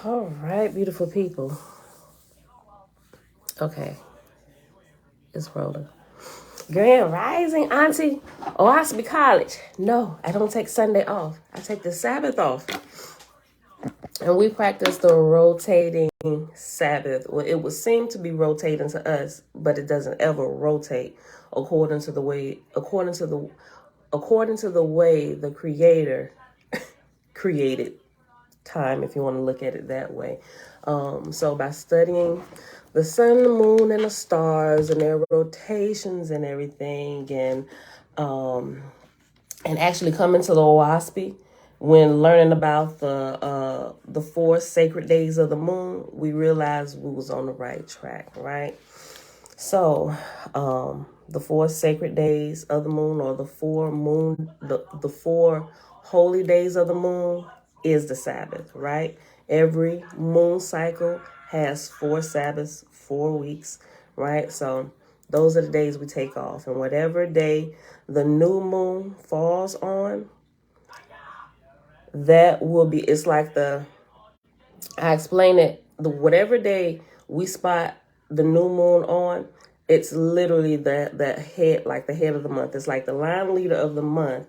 All right, beautiful people. Okay, it's rolling. Grand Rising, Auntie. Oahspe College. No, I don't take Sunday off. I take the Sabbath off. And we practice the rotating Sabbath. Well, it would seem to be rotating to us, but it doesn't ever rotate according to the way the Creator created time, if you want to look at it that way. So by studying the sun, the moon, and the stars and their rotations and everything, and actually coming to the Oahspe, when learning about the 4 sacred days of the moon, we realized we was on the right track, right? So, the 4 sacred days of the moon, or the 4 holy days of the moon, is the Sabbath, right? Every moon cycle has 4 Sabbaths, 4 weeks, right? So those are the days we take off, and whatever day the new moon falls on, that will be. It's like I explain it. Whatever day we spot the new moon on, it's literally the head, like the head of the month. It's like the line leader of the month.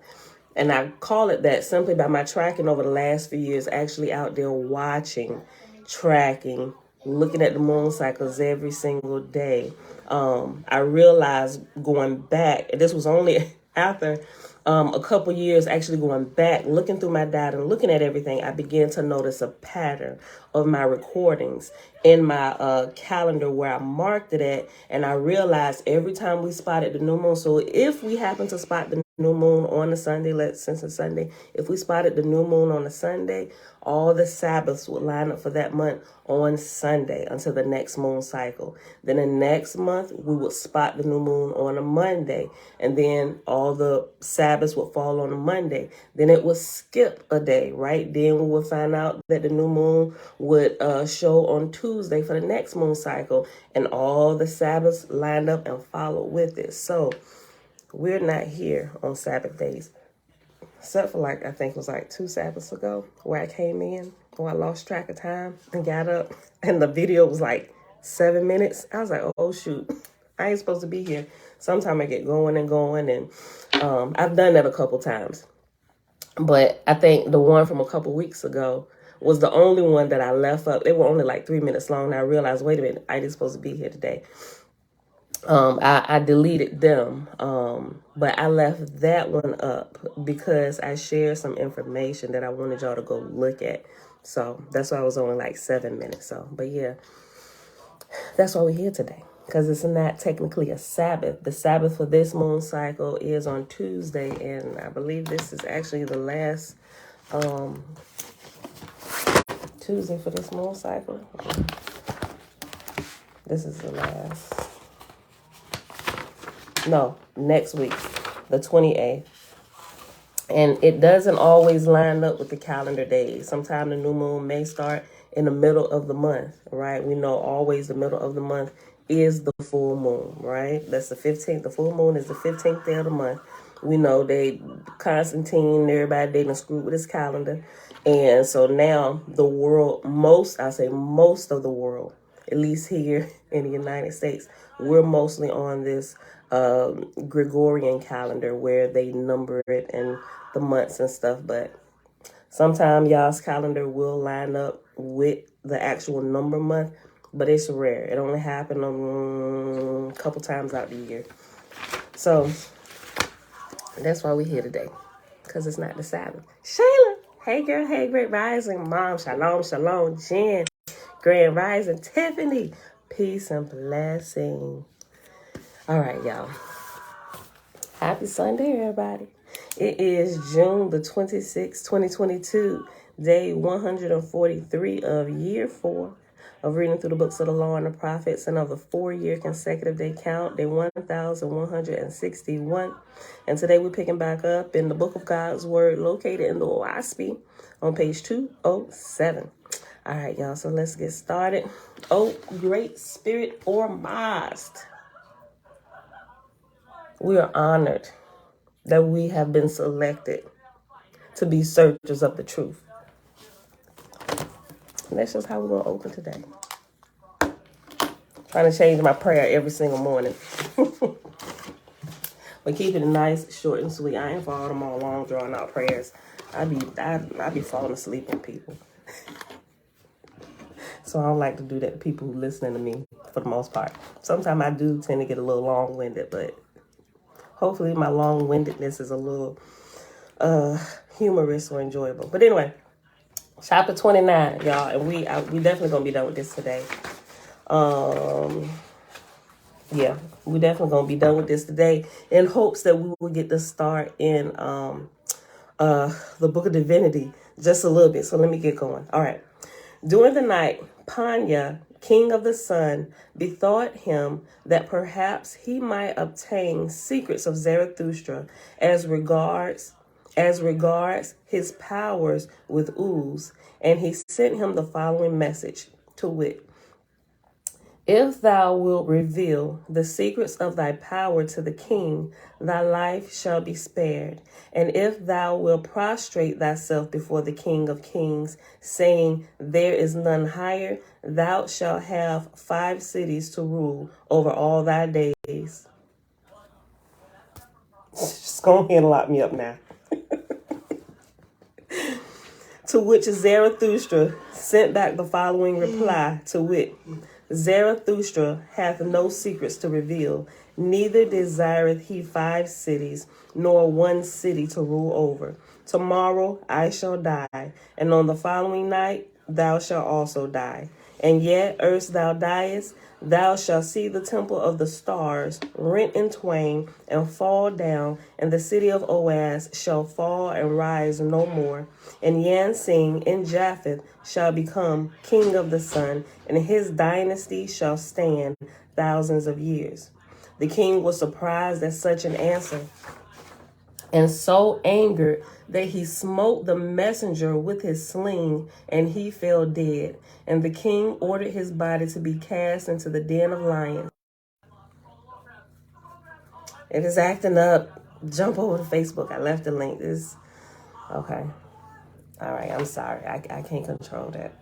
And I call it that simply by my tracking over the last few years, actually out there watching, tracking, looking at the moon cycles every single day. I realized going back, and this was only after a couple years actually going back, looking through my data and looking at everything, I began to notice a pattern of my recordings in my calendar where I marked it at. And I realized every time we spotted the new moon, so if we happen to spot the new moon on a Sunday, since it's Sunday, if we spotted the new moon on a Sunday, all the Sabbaths would line up for that month on Sunday until the next moon cycle. Then the next month, we would spot the new moon on a Monday, and then all the Sabbaths would fall on a Monday. Then it would skip a day, right? Then we would find out that the new moon would show on Tuesday for the next moon cycle, and all the Sabbaths lined up and followed with it. So we're not here on Sabbath days, except for I think it was 2 Sabbaths ago where I came in, or I lost track of time and got up and the video was 7 minutes. I was like, oh shoot, I ain't supposed to be here. Sometimes I get going, and I've done that a couple times. But I think the one from a couple weeks ago was the only one that I left up. They were only 3 minutes long. And I realized, wait a minute, I ain't supposed to be here today. I deleted them, but I left that one up because I shared some information that I wanted y'all to go look at. So that's why I was only 7 minutes. So, but yeah, that's why we're here today, because it's not technically a Sabbath. The Sabbath for this moon cycle is on Tuesday, and I believe this is actually the last Tuesday for this moon cycle. This is the last. No, next week, the 28th. And it doesn't always line up with the calendar days. Sometimes the new moon may start in the middle of the month, right? We know always the middle of the month is the full moon, right? That's the 15th. The full moon is the 15th day of the month. We know Constantine, everybody, they done screwed with his calendar. And so now the world, most of the world, at least here in the United States, we're mostly on this Gregorian calendar where they number it and the months and stuff. But sometimes y'all's calendar will line up with the actual number month, but it's rare. It only happens a couple times out the year. So that's why we're here today, because it's not the Sabbath. Shayla, hey girl, hey, great rising. Mom, shalom, shalom. Jen, grand rising. Tiffany, peace and blessing. All right, y'all. Happy Sunday, everybody. It is June the 26th, 2022, day 143 of year 4 of reading through the books of the law and the prophets, and of the 4-year consecutive day count, day 1161. And today we're picking back up in the Book of God's Word, located in the Oahspe on page 207. All right, y'all, so let's get started. Oh, great spirit Oahspe. We are honored that we have been selected to be searchers of the truth. And that's just how we're going to open today. Trying to change my prayer every single morning. But keeping it nice, short, and sweet. I ain't for all them all long, drawn out prayers. I be falling asleep on people. So I don't like to do that to people who listening to me for the most part. Sometimes I do tend to get a little long-winded, but hopefully my long-windedness is a little humorous or enjoyable. But anyway, chapter 29, y'all, and we definitely gonna be done with this today. Yeah, we definitely gonna be done with this today in hopes that we will get to start in the Book of Divinity just a little bit. So let me get going. All right. During the night, Panya, king of the sun, bethought him that perhaps he might obtain secrets of Zarathustra as regards his powers with ooze, and he sent him the following message, to wit: if thou wilt reveal the secrets of thy power to the king, thy life shall be spared. And if thou wilt prostrate thyself before the King of Kings, saying, there is none higher, thou shalt have 5 cities to rule over all thy days. Just go ahead and lock me up now. To which Zarathustra sent back the following reply, to wit: Zarathustra hath no secrets to reveal, neither desireth he 5 cities, nor 1 city to rule over. Tomorrow I shall die, and on the following night thou shalt also die. And yet, erst thou diest, thou shalt see the temple of the stars rent in twain and fall down, and the city of Oahspe shall fall and rise no more. And Yansing in Japheth shall become king of the sun, and his dynasty shall stand thousands of years. The king was surprised at such an answer, and so angered that he smote the messenger with his sling, and he fell dead. And the king ordered his body to be cast into the den of lions. It is acting up. Jump over to Facebook. I left the link. Okay. All right, I'm sorry. I can't control that.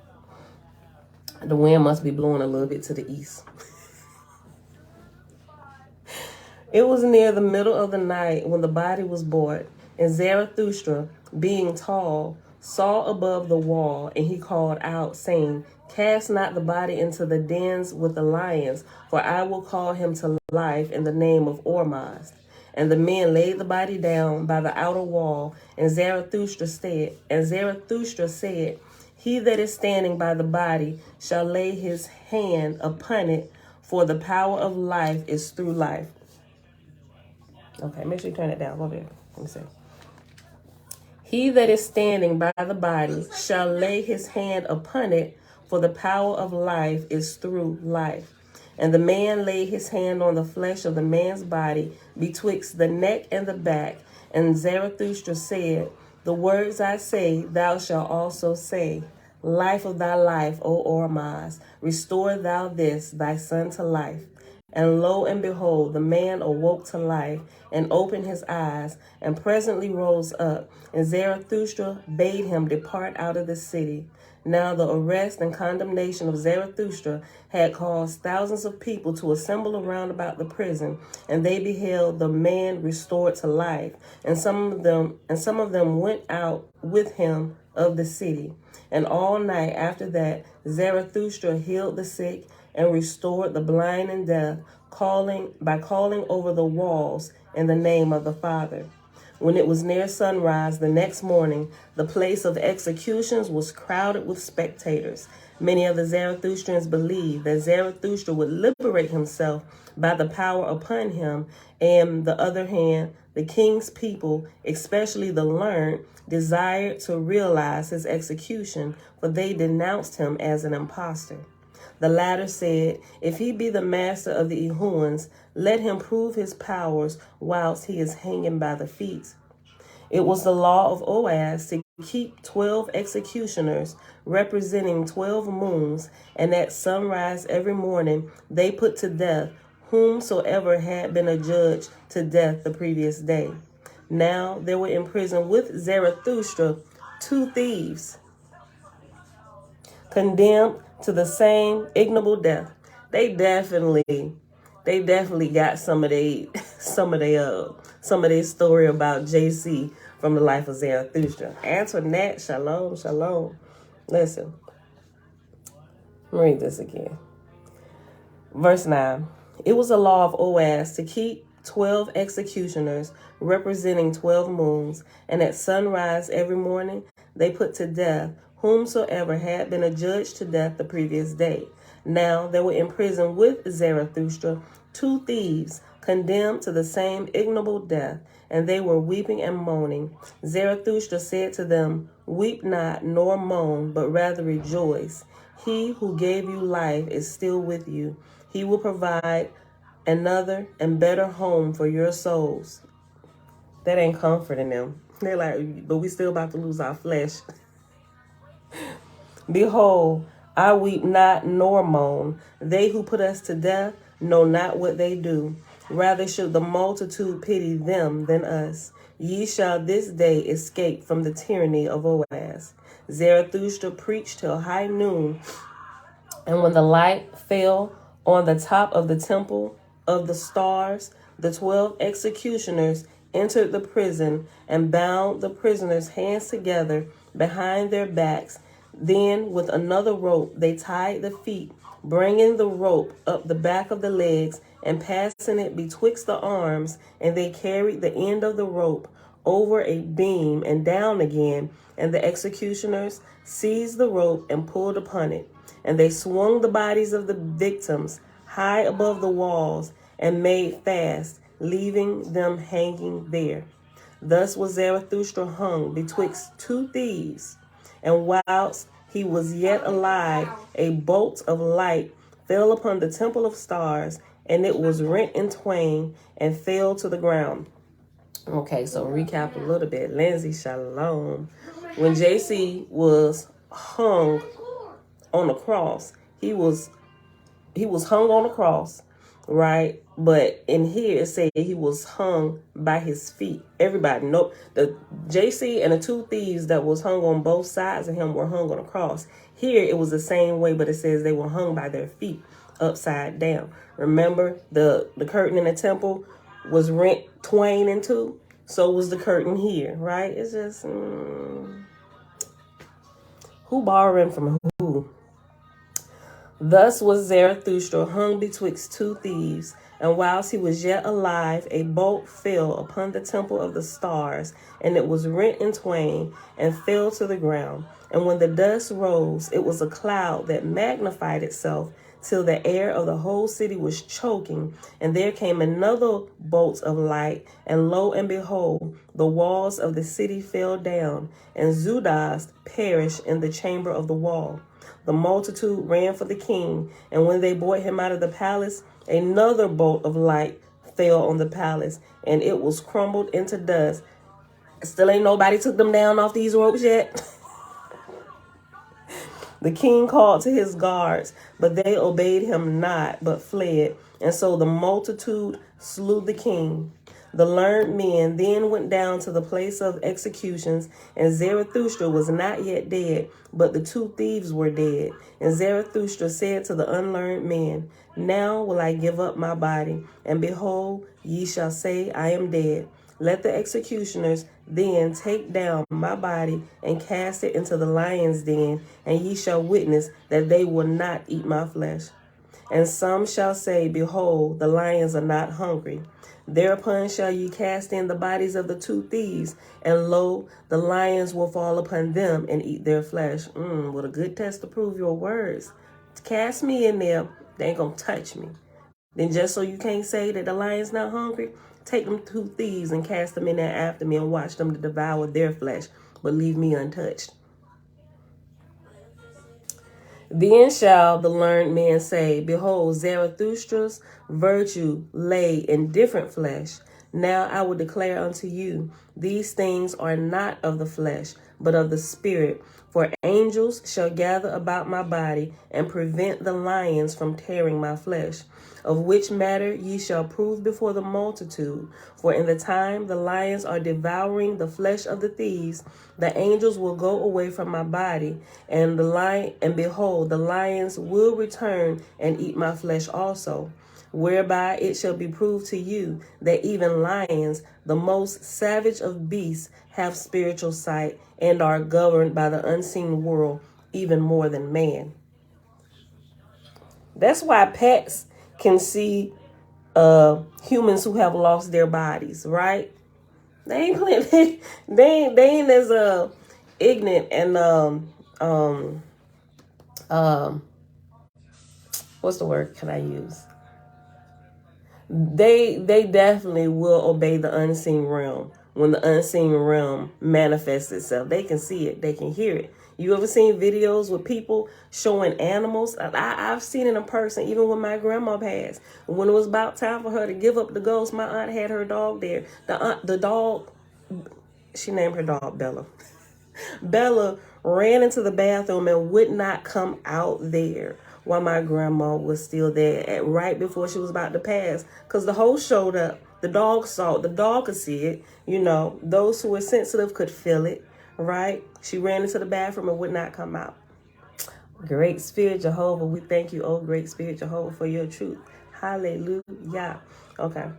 The wind must be blowing a little bit to the east. It was near the middle of the night when the body was brought, and Zarathustra, being tall, saw above the wall, and he called out, saying, cast not the body into the dens with the lions, for I will call him to life in the name of Oahspe. And the men laid the body down by the outer wall, and Zarathustra said, he that is standing by the body shall lay his hand upon it, for the power of life is through life. Okay, make sure you turn it down. Go there. Let me see. He that is standing by the body shall lay his hand upon it, for the power of life is through life. And the man laid his hand on the flesh of the man's body betwixt the neck and the back. And Zarathustra said, the words I say, thou shalt also say. Life of thy life, O Oahspe, restore thou this, thy son, to life. And lo and behold, the man awoke to life and opened his eyes, and presently rose up. And Zarathustra bade him depart out of the city. Now the arrest and condemnation of Zarathustra had caused thousands of people to assemble around about the prison, and they beheld the man restored to life. And some of them went out with him of the city. And all night after that, Zarathustra healed the sick and restored the blind and deaf, calling over the walls in the name of the Father. When it was near sunrise the next morning, the place of executions was crowded with spectators. Many of the Zarathustrians believed that Zarathustra would liberate himself by the power upon him, and the other hand, the king's people, especially the learned, desired to realize his execution, for they denounced him as an impostor. The latter said, if he be the master of the Ehuans, let him prove his powers whilst he is hanging by the feet. It was the law of Oahspe to keep 12 executioners representing 12 moons, and at sunrise every morning they put to death whomsoever had been adjudged to death the previous day. Now there were in prison with Zarathustra 2 thieves, condemned to the same ignoble death. They definitely got some of their story about JC from the life of Zarathustra. Antoinette, shalom, shalom. Listen, read this again. Verse 9. It was a law of Oahspe to keep 12 executioners representing 12 moons, and at sunrise every morning they put to death whomsoever had been adjudged to death the previous day. Now there were in prison with Zarathustra 2 thieves condemned to the same ignoble death, and they were weeping and moaning. Zarathustra said to them, Weep not nor moan, but rather rejoice. He who gave you life is still with you. He will provide another and better home for your souls. That ain't comforting them. They're like, but we still about to lose our flesh. Behold, I weep not nor moan. They who put us to death know not what they do. Rather should the multitude pity them than us. Ye shall this day escape from the tyranny of Oahspe. Zarathustra preached till high noon, and when the light fell on the top of the temple of the stars, the 12 executioners entered the prison and bound the prisoners' hands together behind their backs. Then with another rope they tied the feet, bringing the rope up the back of the legs and passing it betwixt the arms, and they carried the end of the rope over a beam and down again, and the executioners seized the rope and pulled upon it. And they swung the bodies of the victims high above the walls and made fast, leaving them hanging there. Thus was Zarathustra hung betwixt 2 thieves, and whilst he was yet alive, a bolt of light fell upon the temple of stars, and it was rent in twain and fell to the ground. Okay, so recap a little bit. Lindsay, shalom. When JC was hung on the cross, he was hung on the cross, right? But in here it said he was hung by his feet. Everybody know the JC and the 2 thieves that was hung on both sides of him were hung on a cross. Here it was the same way, but it says they were hung by their feet upside down. Remember the curtain in the temple was rent twain in two? So was the curtain here, right? It's just who borrowing from who? Thus was Zarathustra hung betwixt 2 thieves, and whilst he was yet alive, a bolt fell upon the temple of the stars, and it was rent in twain, and fell to the ground. And when the dust rose, it was a cloud that magnified itself, till the air of the whole city was choking. And there came another bolt of light, and lo and behold, the walls of the city fell down, and Judas perished in the chamber of the wall. The multitude ran for the king, and when they brought him out of the palace, another bolt of light fell on the palace, and it was crumbled into dust. Still ain't nobody took them down off these ropes yet. The king called to his guards, but they obeyed him not, but fled. And so the multitude slew the king. The learned men then went down to the place of executions, and Zarathustra was not yet dead, but the 2 thieves were dead. And Zarathustra said to the unlearned men, Now will I give up my body, and behold, ye shall say, I am dead. Let the executioners then take down my body and cast it into the lion's den, and ye shall witness that they will not eat my flesh. And some shall say, Behold, the lions are not hungry. Thereupon shall ye cast in the bodies of the 2 thieves, and lo, the lions will fall upon them and eat their flesh. What a good test to prove your words. Cast me in there, they ain't gonna touch me. Then just so you can't say that the lion's not hungry, take them 2 thieves and cast them in there after me and watch them to devour their flesh, but leave me untouched. Then shall the learned men say, Behold, Zarathustra's virtue lay in different flesh. Now I will declare unto you, these things are not of the flesh, but of the Spirit. For angels shall gather about my body, and prevent the lions from tearing my flesh. Of which matter ye shall prove before the multitude. For in the time the lions are devouring the flesh of the thieves, the angels will go away from my body, and behold, the lions will return and eat my flesh also. Whereby it shall be proved to you that even lions, the most savage of beasts, have spiritual sight, and are governed by the unseen world even more than man. That's why pets can see humans who have lost their bodies, right? They ain't they ain't as ignorant and what's the word can I use? They definitely will obey the unseen realm. When the unseen realm manifests itself, they can see it, they can hear it. You ever seen videos with people showing animals? I've seen it in person, even when my grandma passed. When it was about time for her to give up the ghost, my aunt had her dog there. The dog, she named her dog Bella. Bella ran into the bathroom and would not come out there while my grandma was still there right before she was about to pass, because the host showed up. The dog saw it. The dog could see it. You know, those who were sensitive could feel it, right? She ran into the bathroom and would not come out. Great Spirit Jehovah, we thank you, oh great Spirit Jehovah, for your truth. Hallelujah. Okay.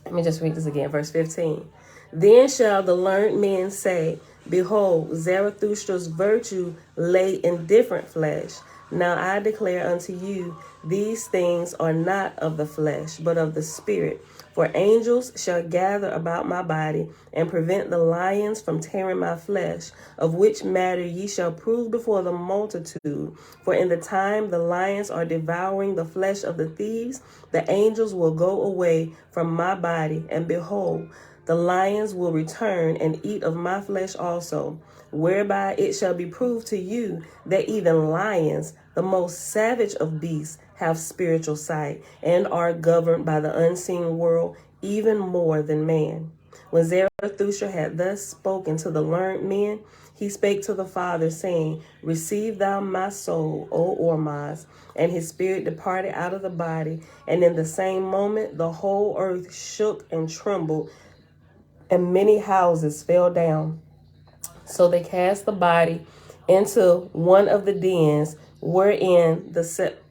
Let me just read this again, verse 15. Then shall the learned men say, behold, Zarathustra's virtue lay in different flesh. Now I declare unto you, these things are not of the flesh, but of the Spirit. For angels shall gather about my body, and prevent the lions from tearing my flesh, of which matter ye shall prove before the multitude. For in the time the lions are devouring the flesh of the thieves, the angels will go away from my body, and behold, the lions will return and eat of my flesh also. Whereby it shall be proved to you that even lions, the most savage of beasts, have spiritual sight, and are governed by the unseen world even more than man. When Zarathustra had thus spoken to the learned men, he spake to the Father, saying, receive thou my soul, O Oahspe. And his spirit departed out of the body, and in the same moment the whole earth shook and trembled, and many houses fell down. So they cast the body into one of the dens, wherein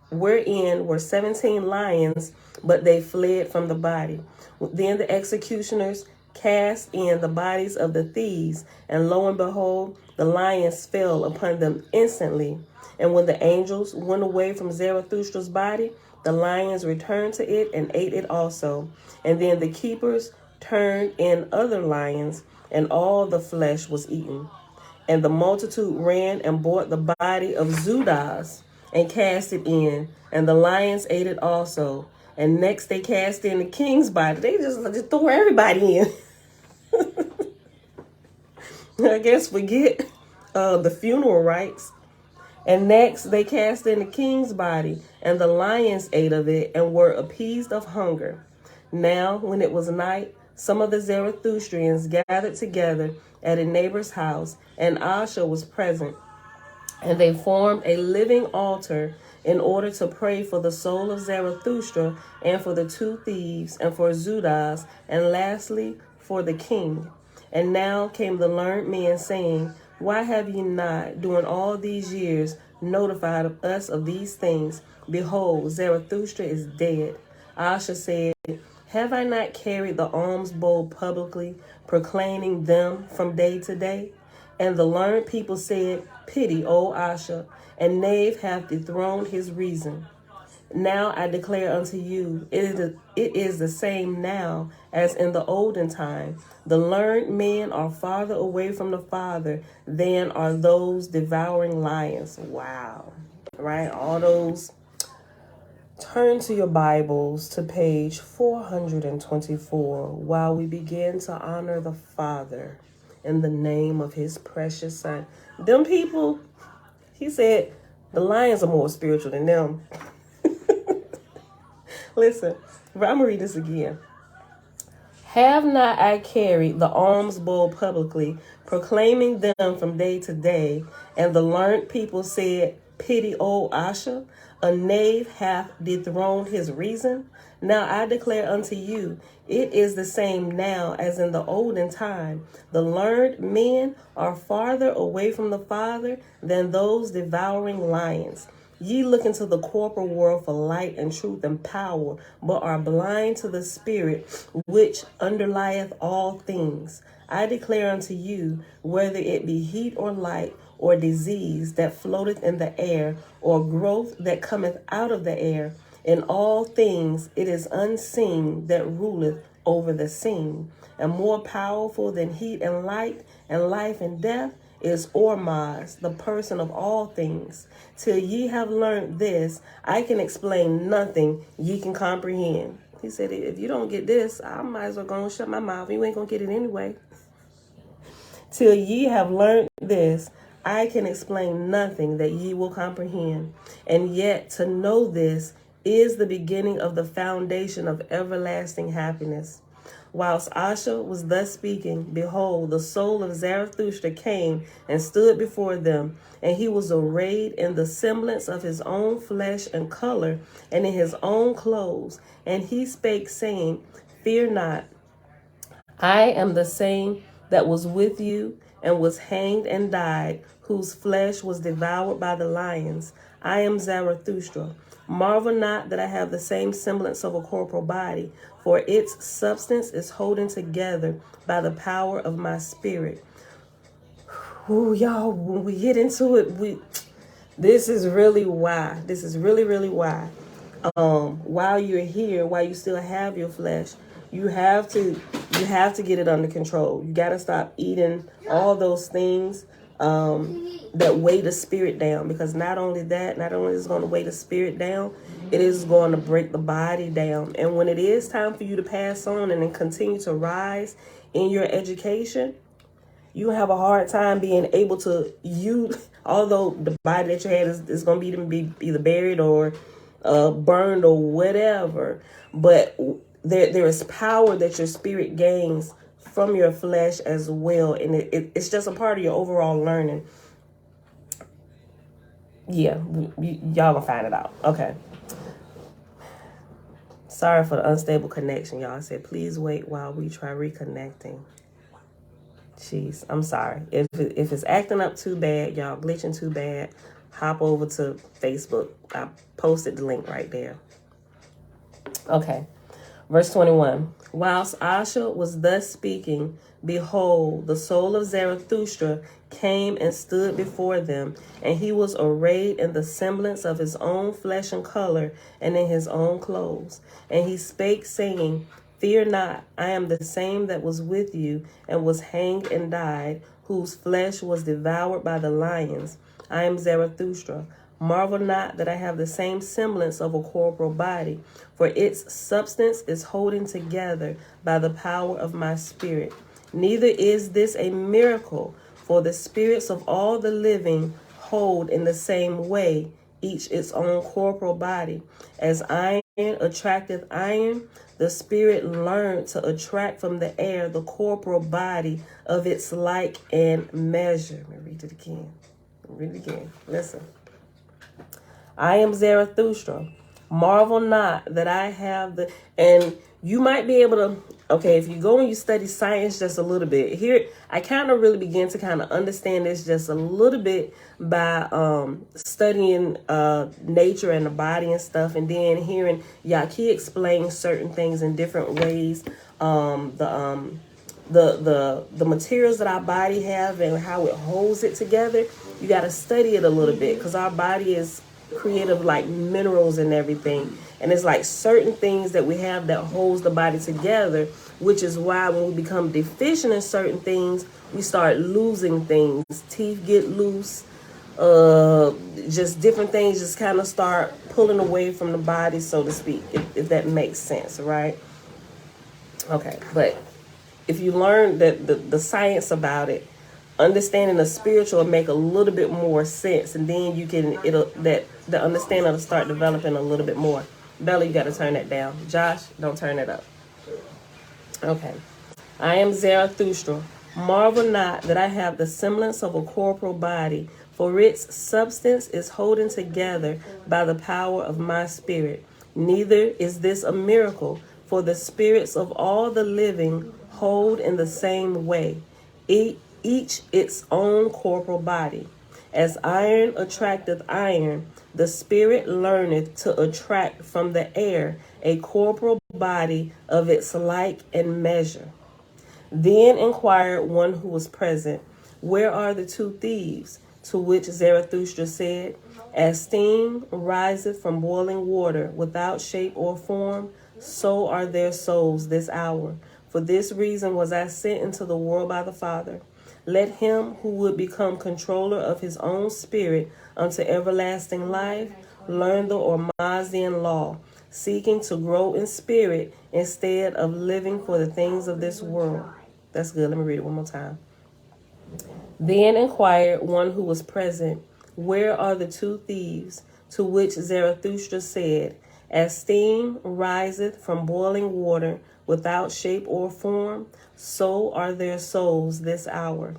were 17 lions, but they fled from the body. Then the executioners cast in the bodies of the thieves, and lo and behold, the lions fell upon them instantly. And when the angels went away from Zarathustra's body, the lions returned to it and ate it also. And then the keepers turned in other lions, and all the flesh was eaten. And the multitude ran and brought the body of Judas and cast it in, and the lions ate it also. And next they cast in the king's body. They just threw everybody in. I guess forget the funeral rites. And next they cast in the king's body, and the lions ate of it and were appeased of hunger. Now, when it was night, some of the Zarathustrians gathered together at a neighbor's house, and Oahspe was present. And they formed a living altar in order to pray for the soul of Zarathustra, and for the two thieves, and for Judas, and lastly for the king. And now came the learned men, saying, why have ye not, during all these years, notified us of these things? Behold, Zarathustra is dead. Oahspe said, have I not carried the alms bowl publicly, proclaiming them from day to day? And the learned people said, pity, O Oahspe, and knave hath dethroned his reason. Now I declare unto you, it is the same now as in the olden time. The learned men are farther away from the Father than are those devouring lions. Wow. Right? All those. Turn to your Bibles to page 424 while we begin to honor the Father in the name of his precious Son. Them people, he said, the lions are more spiritual than them. Listen, I'm going to read this again. Have not I carried the alms bowl publicly, proclaiming them from day to day? And the learned people said, Pity old Asha, a knave hath dethroned his reason. Now I declare unto you, it is the same now as in the olden time. The learned men are farther away from the Father than those devouring lions. Ye look into the corporal world for light and truth and power, but are blind to the Spirit, which underlieth all things. I declare unto you, whether it be heat or light, or disease that floateth in the air, or growth that cometh out of the air, in all things it is unseen that ruleth over the seen. And more powerful than heat and light, and life and death, is Ormaz, the person of all things. Till ye have learned this, I can explain nothing ye can comprehend. He said, if you don't get this, I might as well go and shut my mouth. You ain't going to get it anyway. Till ye have learned this, I can explain nothing that ye will comprehend. And yet to know this is the beginning of the foundation of everlasting happiness. Whilst Asha was thus speaking, behold, the soul of Zarathustra came and stood before them, and he was arrayed in the semblance of his own flesh and color, and in his own clothes. And he spake, saying, Fear not, I am the same that was with you, and was hanged and died, whose flesh was devoured by the lions. I am Zarathustra. Marvel not that I have the same semblance of a corporal body, for its substance is holding together by the power of my spirit. Ooh, y'all, when we get into it, this is really why. This is really, really why. While you're here, while you still have your flesh, you have to get it under control. You got to stop eating all those things that weigh the spirit down, because not only is it going to weigh the spirit down, it is going to break the body down. And when it is time for you to pass on and then continue to rise in your education, you have a hard time being able to use, although the body that you had is going to be either buried or burned or whatever, but there is power that your spirit gains from your flesh as well, and it's just a part of your overall learning. Yeah, y'all gonna find it out. Okay. Sorry for the unstable connection, y'all. I said, please wait while we try reconnecting. Jeez, I'm sorry. If it's acting up too bad, y'all glitching too bad, hop over to Facebook. I posted the link right there. Okay. Verse 21. Whilst Asha was thus speaking, behold, the soul of Zarathustra came and stood before them, and he was arrayed in the semblance of his own flesh and color, and in his own clothes. And he spake, saying, Fear not, I am the same that was with you, and was hanged and died, whose flesh was devoured by the lions. I am Zarathustra. Marvel not that I have the same semblance of a corporal body, for its substance is holding together by the power of my spirit. Neither is this a miracle, for the spirits of all the living hold in the same way, each its own corporal body. As iron attracteth iron, the spirit learned to attract from the air the corporal body of its like and measure. Let me read it again. Listen. I am Zarathustra. Marvel not that I have and you might be able to, okay, if you go and you study science just a little bit, here, I kind of really begin to kind of understand this just a little bit by studying nature and the body and stuff, and then hearing Yaki explain certain things in different ways. The materials that our body have and how it holds it together, you got to study it a little bit, because our body is creative like minerals and everything, and it's like certain things that we have that holds the body together, which is why when we become deficient in certain things, we start losing things. Teeth get loose, just different things just kind of start pulling away from the body, so to speak, if that makes sense, right? Okay, but if you learn that the science about it, understanding the spiritual will make a little bit more sense, and then the understanding will start developing a little bit more. Bella, you got to turn that down. Josh, don't turn it up. Okay. I am Zarathustra. Marvel not that I have the semblance of a corporal body, for its substance is holden together by the power of my spirit. Neither is this a miracle, for the spirits of all the living hold in the same way, each its own corporal body. As iron attracteth iron, the spirit learneth to attract from the air a corporal body of its like and measure. Then inquired one who was present, where are the two thieves? To which Zarathustra said, as steam riseth from boiling water without shape or form, so are their souls this hour. For this reason was I sent into the world by the Father. Let him who would become controller of his own spirit unto everlasting life learn the Oahspe law, seeking to grow in spirit instead of living for the things of this world. That's good. Let me read it one more time. Then inquired one who was present, where are the two thieves? To which Zarathustra said, as steam riseth from boiling water without shape or form, so are their souls this hour.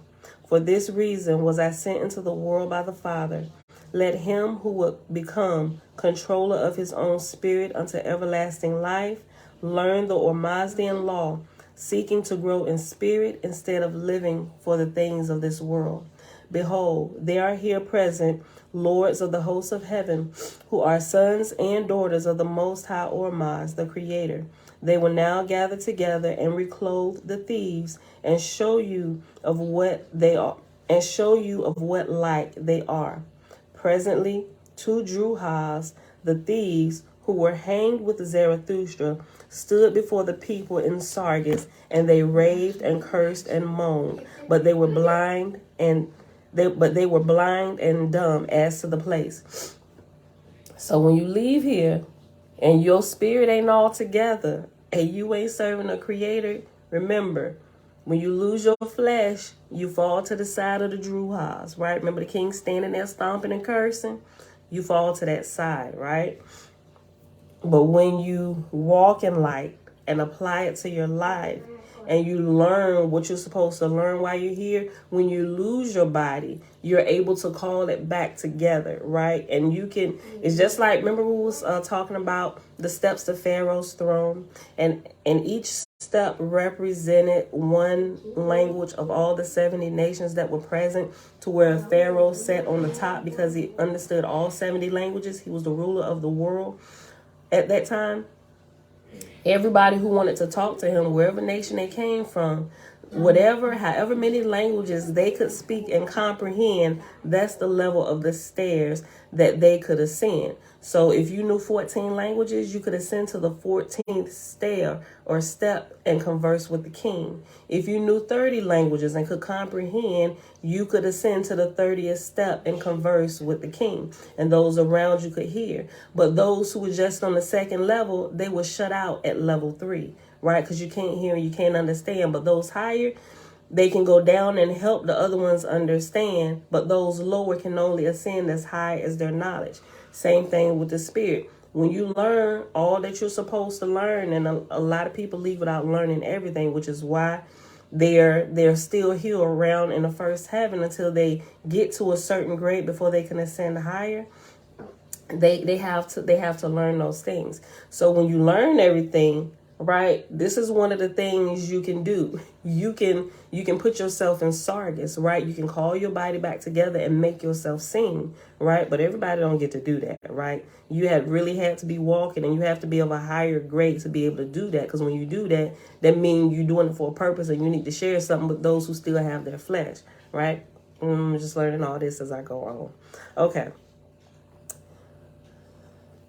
For this reason was I sent into the world by the Father. Let him who would become controller of his own spirit unto everlasting life learn the Oahspe law, seeking to grow in spirit instead of living for the things of this world. Behold, there are here present lords of the hosts of heaven, who are sons and daughters of the Most High Oahspe, the Creator. They will now gather together and reclothe the thieves and show you of what they are, and show you of what like they are. Presently, two Druhas, the thieves, who were hanged with Zarathustra, stood before the people in Sargis, and they raved and cursed and moaned, but they were blind and dumb as to the place. So when you leave here and your spirit ain't all together and you ain't serving a creator, remember, when you lose your flesh, you fall to the side of the Druhas, right? Remember the king standing there stomping and cursing? You fall to that side, right? But when you walk in light and apply it to your life, and you learn what you're supposed to learn while you're here, when you lose your body, you're able to call it back together, right? And you can, it's just like, remember we was talking about the steps to Pharaoh's throne, and each step represented one language of all the 70 nations that were present, to where Pharaoh sat on the top because he understood all 70 languages. He was the ruler of the world at that time. Everybody who wanted to talk to him, wherever nation they came from, however many languages they could speak and comprehend, that's the level of the stairs that they could ascend. So if you knew 14 languages, you could ascend to the 14th stair or step and converse with the king. If you knew 30 languages and could comprehend, you could ascend to the 30th step and converse with the king, and those around you could hear. But those who were just on the second level, they were shut out at level 3, right? Because you can't hear and you can't understand. But those higher, they can go down and help the other ones understand, but those lower can only ascend as high as their knowledge. Same thing with the spirit. When you learn all that you're supposed to learn, and a lot of people leave without learning everything, which is why they're still here around in the first heaven until they get to a certain grade before they can ascend higher. They have to learn those things. So when you learn everything, right, this is one of the things you can do. You can put yourself in Sargis, right? You can call your body back together and make yourself sing, right? But everybody don't get to do that, right? You really had to be walking, and you have to be of a higher grade to be able to do that. Because when you do that, that means you're doing it for a purpose, and you need to share something with those who still have their flesh, right? I'm just learning all this as I go on. Okay.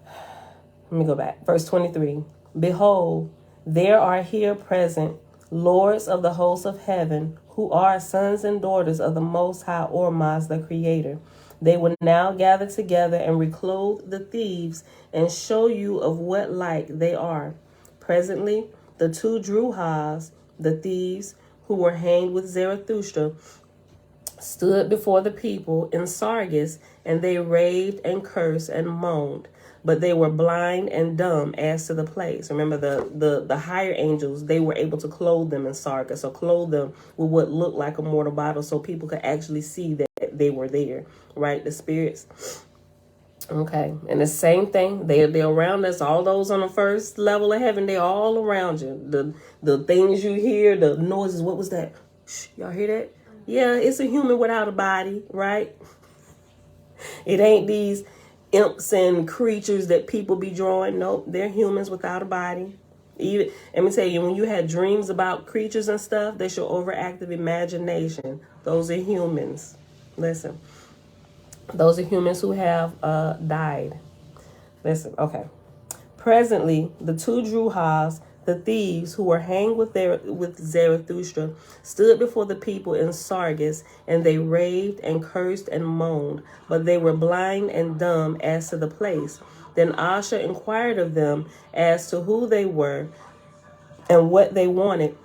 Let me go back. Verse 23. Behold, there are here present lords of the hosts of heaven, who are sons and daughters of the Most High Oahspe, the Creator. They will now gather together and reclothe the thieves and show you of what like they are. Presently, the two Druhas, the thieves, who were hanged with Zarathustra, stood before the people in Sargis, and they raved and cursed and moaned, but they were blind and dumb as to the place. Remember, the higher angels, they were able to clothe them in sarkis, or clothe them with what looked like a mortal body, so people could actually see that they were there, right? The spirits. Okay, and the same thing, they're around us. All those on the first level of heaven, they're all around you. The things you hear, the noises. What was that? Shh, y'all hear that? Yeah, it's a human without a body, right? It ain't these imps and creatures that people be drawing. Nope, they're humans without a body. Even, let me tell you, when you had dreams about creatures and stuff, that's your overactive imagination. Those are humans. Listen, those are humans who have died. Listen, okay. Presently, the two Druhas, the thieves who were hanged with Zarathustra, stood before the people in Sargis, and they raved and cursed and moaned, but they were blind and dumb as to the place. Then Asha inquired of them as to who they were and what they wanted,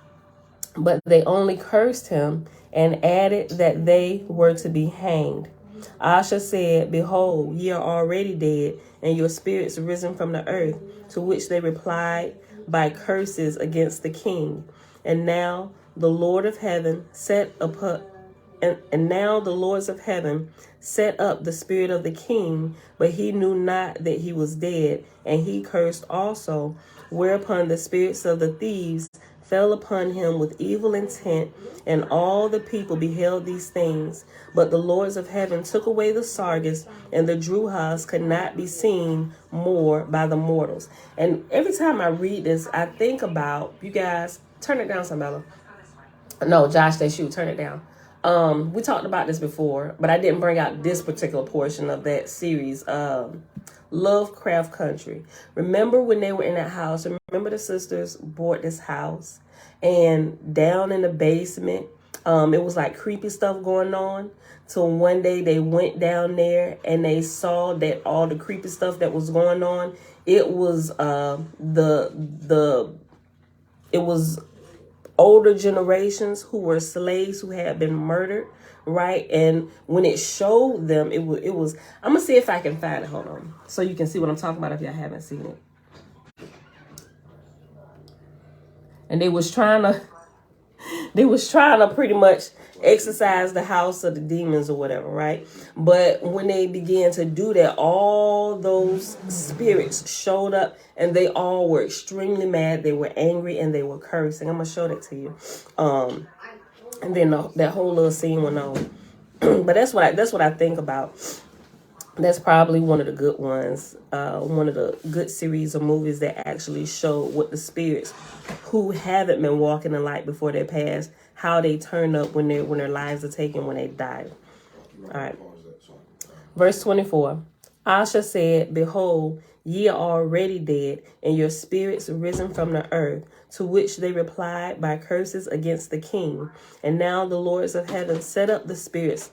but they only cursed him and added that they were to be hanged. Asha said, "Behold, ye are already dead, and your spirits risen from the earth," to which they replied by curses against the king. And now the Lord of heaven set up and now the lords of heaven set up the spirit of the king, but he knew not that he was dead, and he cursed also, whereupon the spirits of the thieves fell upon him with evil intent, and all the people beheld these things. But the lords of heaven took away the Sargis, and the Druhas could not be seen more by the mortals. And every time I read this, I think about, you guys, turn it down, Samela. No, Josh, that's you. Turn it down. We talked about this before, but I didn't bring out this particular portion of that series. Lovecraft Country. Remember when they were in that house? Remember the sisters bought this house, and down in the basement, it was like creepy stuff going on. So one day they went down there and they saw that all the creepy stuff that was going on, it was it was older generations who were slaves who had been murdered, right? And when it showed them, it was I'm gonna see if I can find it. Hold on, so you can see what I'm talking about if y'all haven't seen it. And they was trying to pretty much exorcise the house of the demons or whatever, right? But when they began to do that, all those spirits showed up, and they all were extremely mad. They were angry and they were cursing. I'm gonna show that to you. And then that whole little scene went on. But that's what I think about. That's probably one of the good ones, one of the good series of movies that actually show what the spirits who haven't been walking in light before their past, how they turn up when their lives are taken, when they die. All right. Verse 24. Asha said, "Behold, ye are already dead, and your spirits risen from the earth," to which they replied by curses against the king. And now the lords of heaven set up the spirit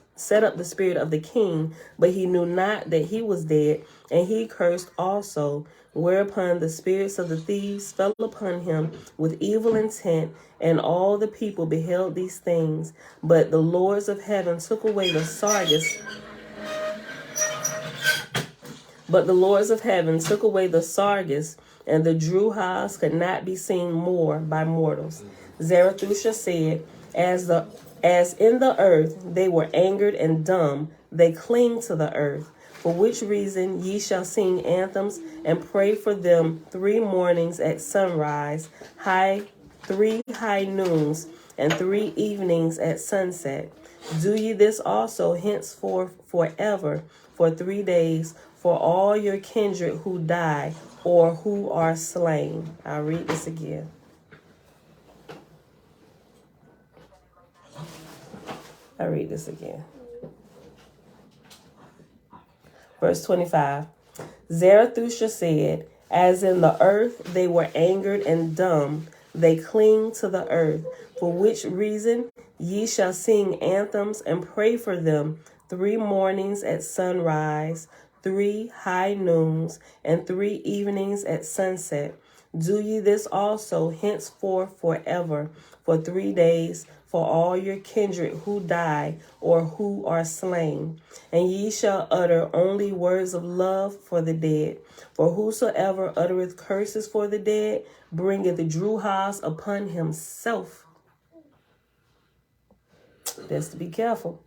of the king, but he knew not that he was dead, and he cursed also, whereupon the spirits of the thieves fell upon him with evil intent, and all the people beheld these things. But the lords of heaven took away the Sargis. But the lords of heaven took away the Sargis, and the Druhas could not be seen more by mortals. Zarathustra said, as in the earth they were angered and dumb, they cling to the earth. For which reason ye shall sing anthems and pray for them 3 mornings at sunrise, 3 high noons, and 3 evenings at sunset. Do ye this also henceforth forever, for 3 days, for all your kindred who die or who are slain. I'll read this again. Verse 25. Zarathustra said, as in the earth they were angered and dumb, they cling to the earth, for which reason ye shall sing anthems and pray for them 3 mornings at sunrise, 3 high noons, and 3 evenings at sunset. Do ye this also henceforth forever, for 3 days, for all your kindred who die or who are slain. And ye shall utter only words of love for the dead. For whosoever uttereth curses for the dead bringeth the druhas upon himself. That's to be careful.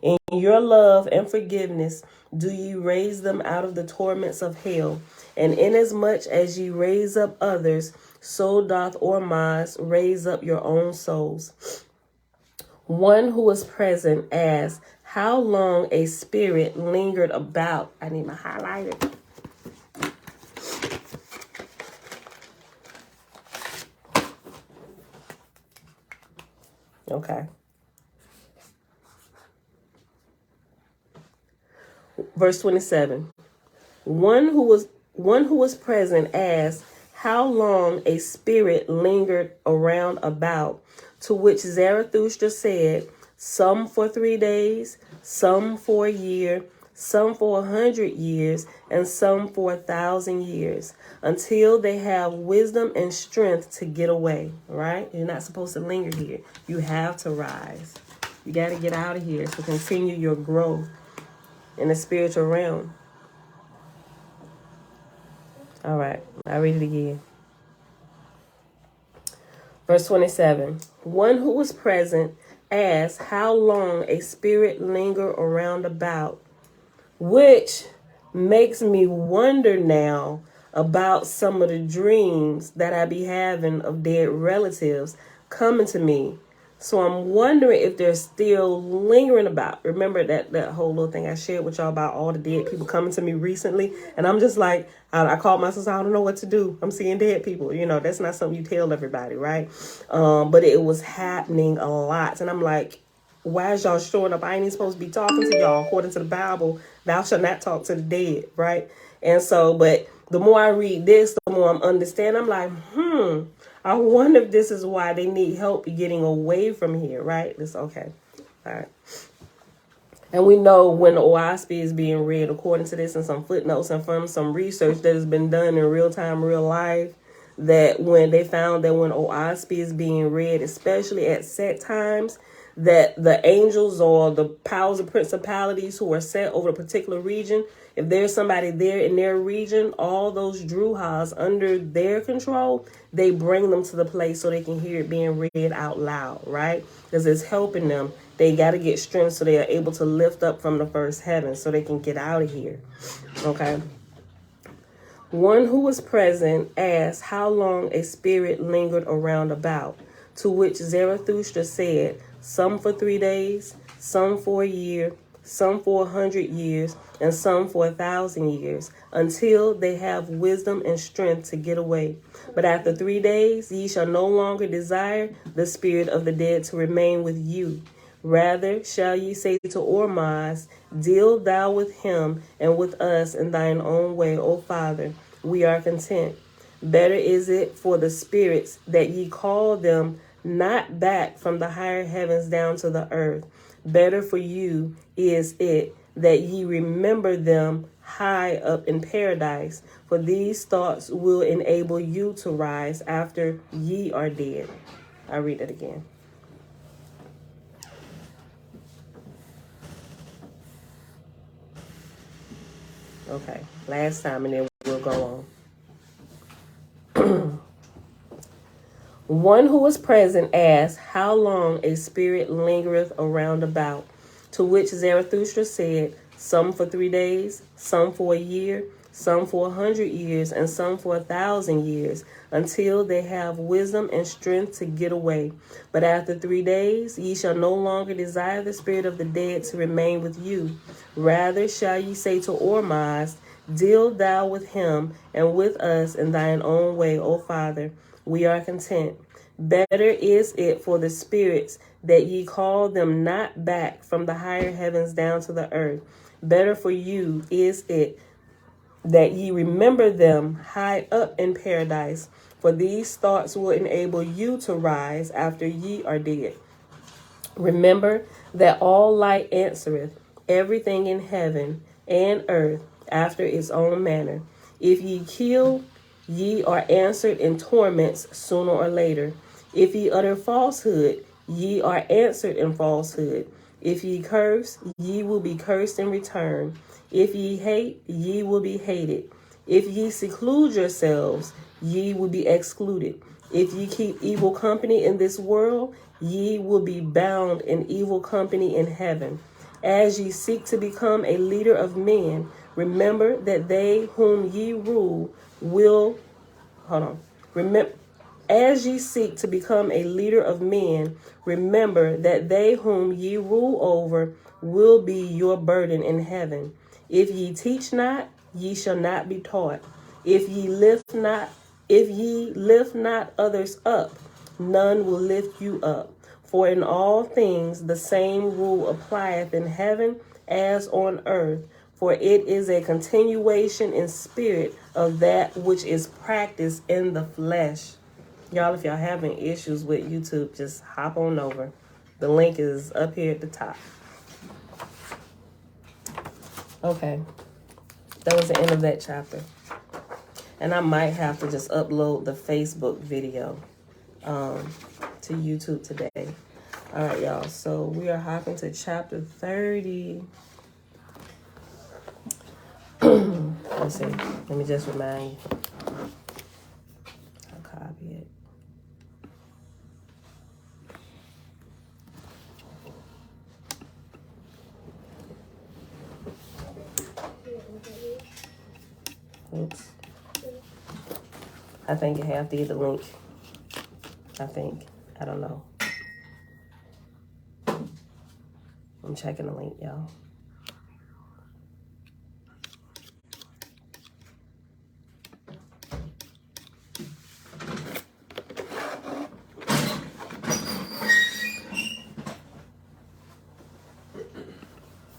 In your love and forgiveness do ye raise them out of the torments of hell. And inasmuch as ye raise up others, so doth Oahspe raise up your own souls. One who was present asked how long a spirit lingered about. I need my highlighter. Okay. Verse 27. One who was present asked how long a spirit lingered around about, to which Zarathustra said, some for 3 days, some for a year, some for 100 years, and some for 1,000 years, until they have wisdom and strength to get away. Right? You're not supposed to linger here. You have to rise. You got to get out of here to continue your growth in the spiritual realm. All right, I'll read it again. Verse 27. One who was present asked how long a spirit linger around about, which makes me wonder now about some of the dreams that I be having of dead relatives coming to me. So I'm wondering if they're still lingering about. Remember that whole little thing I shared with y'all about all the dead people coming to me recently? And I'm just like, I called my sister, I don't know what to do. I'm seeing dead people. You know, that's not something you tell everybody, right? But it was happening a lot. And I'm like, why is y'all showing up? I ain't even supposed to be talking to y'all. According to the Bible, thou shalt not talk to the dead, right? And so, but the more I read this, the more I'm understanding. I'm like, I wonder if this is why they need help getting away from here, right? It's okay. All right. And we know when the Oahspe is being read, according to this and some footnotes and from some research that has been done in real time, real life, that when they found that when Oahspe is being read, especially at set times, that the angels or the powers and principalities who are set over a particular region, if there's somebody there in their region, all those druhas under their control, they bring them to the place so they can hear it being read out loud, right? Because it's helping them. They got to get strength so they are able to lift up from the first heaven so they can get out of here, okay? One who was present asked how long a spirit lingered around about, to which Zarathustra said, some for 3 days, some for a year, some for 100 years, and some for 1,000 years, until they have wisdom and strength to get away. But after 3 days, ye shall no longer desire the spirit of the dead to remain with you. Rather shall ye say to Oahspe, deal thou with him and with us in thine own way, O Father. We are content. Better is it for the spirits that ye call them not back from the higher heavens down to the earth. Better for you is it that ye remember them high up in paradise, for these thoughts will enable you to rise after ye are dead. I'll read it again. Okay, last time and then we'll go on. One who was present asked how long a spirit lingereth around about, to which Zarathustra said, some for 3 days, some for a year, some for 100 years, and some for 1,000 years, until they have wisdom and strength to get away. But after 3 days, ye shall no longer desire the spirit of the dead to remain with you. Rather shall ye say to Oahspe, deal thou with him and with us in thine own way, O Father. We are content. Better is it for the spirits that ye call them not back from the higher heavens down to the earth. Better for you is it that ye remember them high up in paradise, for these thoughts will enable you to rise after ye are dead. Remember that all light answereth everything in heaven and earth after its own manner. If ye kill, ye are answered in torments sooner or later. If ye utter falsehood, ye are answered in falsehood. If ye curse, ye will be cursed in return. If ye hate, ye will be hated. If ye seclude yourselves, ye will be excluded. If ye keep evil company in this world, ye will be bound in evil company in heaven. As ye seek to become a leader of men, remember that they whom ye rule will, remember, as ye seek to become a leader of men, remember that they whom ye rule over will be your burden in heaven. If ye teach not, ye shall not be taught. If ye lift not others up, none will lift you up. For in all things the same rule applieth in heaven as on earth. For it is a continuation in spirit of that which is practiced in the flesh. Y'all, if y'all having issues with YouTube, just hop on over. The link is up here at the top. Okay. That was the end of that chapter. And I might have to just upload the Facebook video to YouTube today. All right, y'all. So we are hopping to chapter 30. Let's see. Let me just remind you. I'll copy it. Oops. I think you have to get the link. I don't know. I'm checking the link, y'all.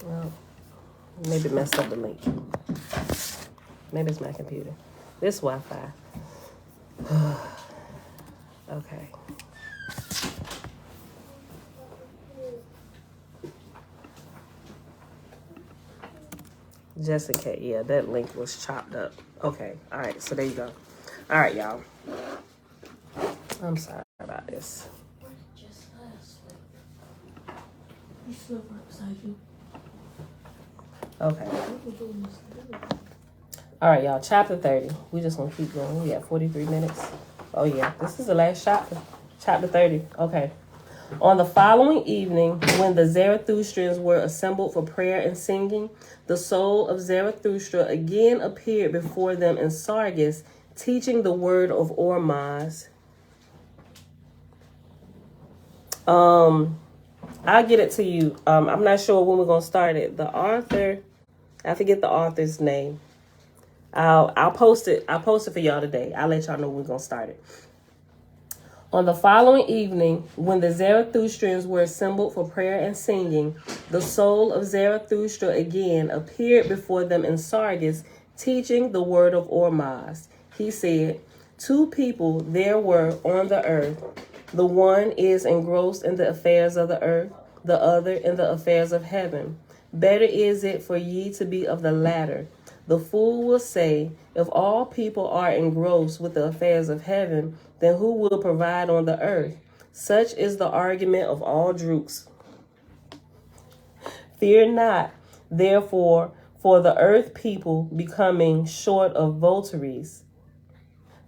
Well, maybe messed up the link. Maybe it's my computer. This Wi-Fi. Okay. Just in case, yeah, that link was chopped up. Okay, all right, so there you go. All right, y'all. I'm sorry about this. Okay. All right, y'all, chapter 30. We just gonna keep going. We got 43 minutes. Oh, yeah, this is the last chapter. Chapter 30, okay. On the following evening, when the Zarathustrians were assembled for prayer and singing, the soul of Zarathustra again appeared before them in Sargis, teaching the word of Oahspe. I'll get it to you. I'm not sure when we're gonna start it. The author, I forget the author's name. I'll post it. I'll post it for y'all today. I'll let y'all know when we're gonna start it. On the following evening, when the Zarathustrians were assembled for prayer and singing, the soul of Zarathustra again appeared before them in Sargis, teaching the word of Oahspe. He said, 2 people there were on the earth. The one is engrossed in the affairs of the earth, the other in the affairs of heaven. Better is it for ye to be of the latter. The fool will say, if all people are engrossed with the affairs of heaven, then who will provide on the earth? Such is the argument of all drooks. Fear not, therefore, for the earth people becoming short of votaries.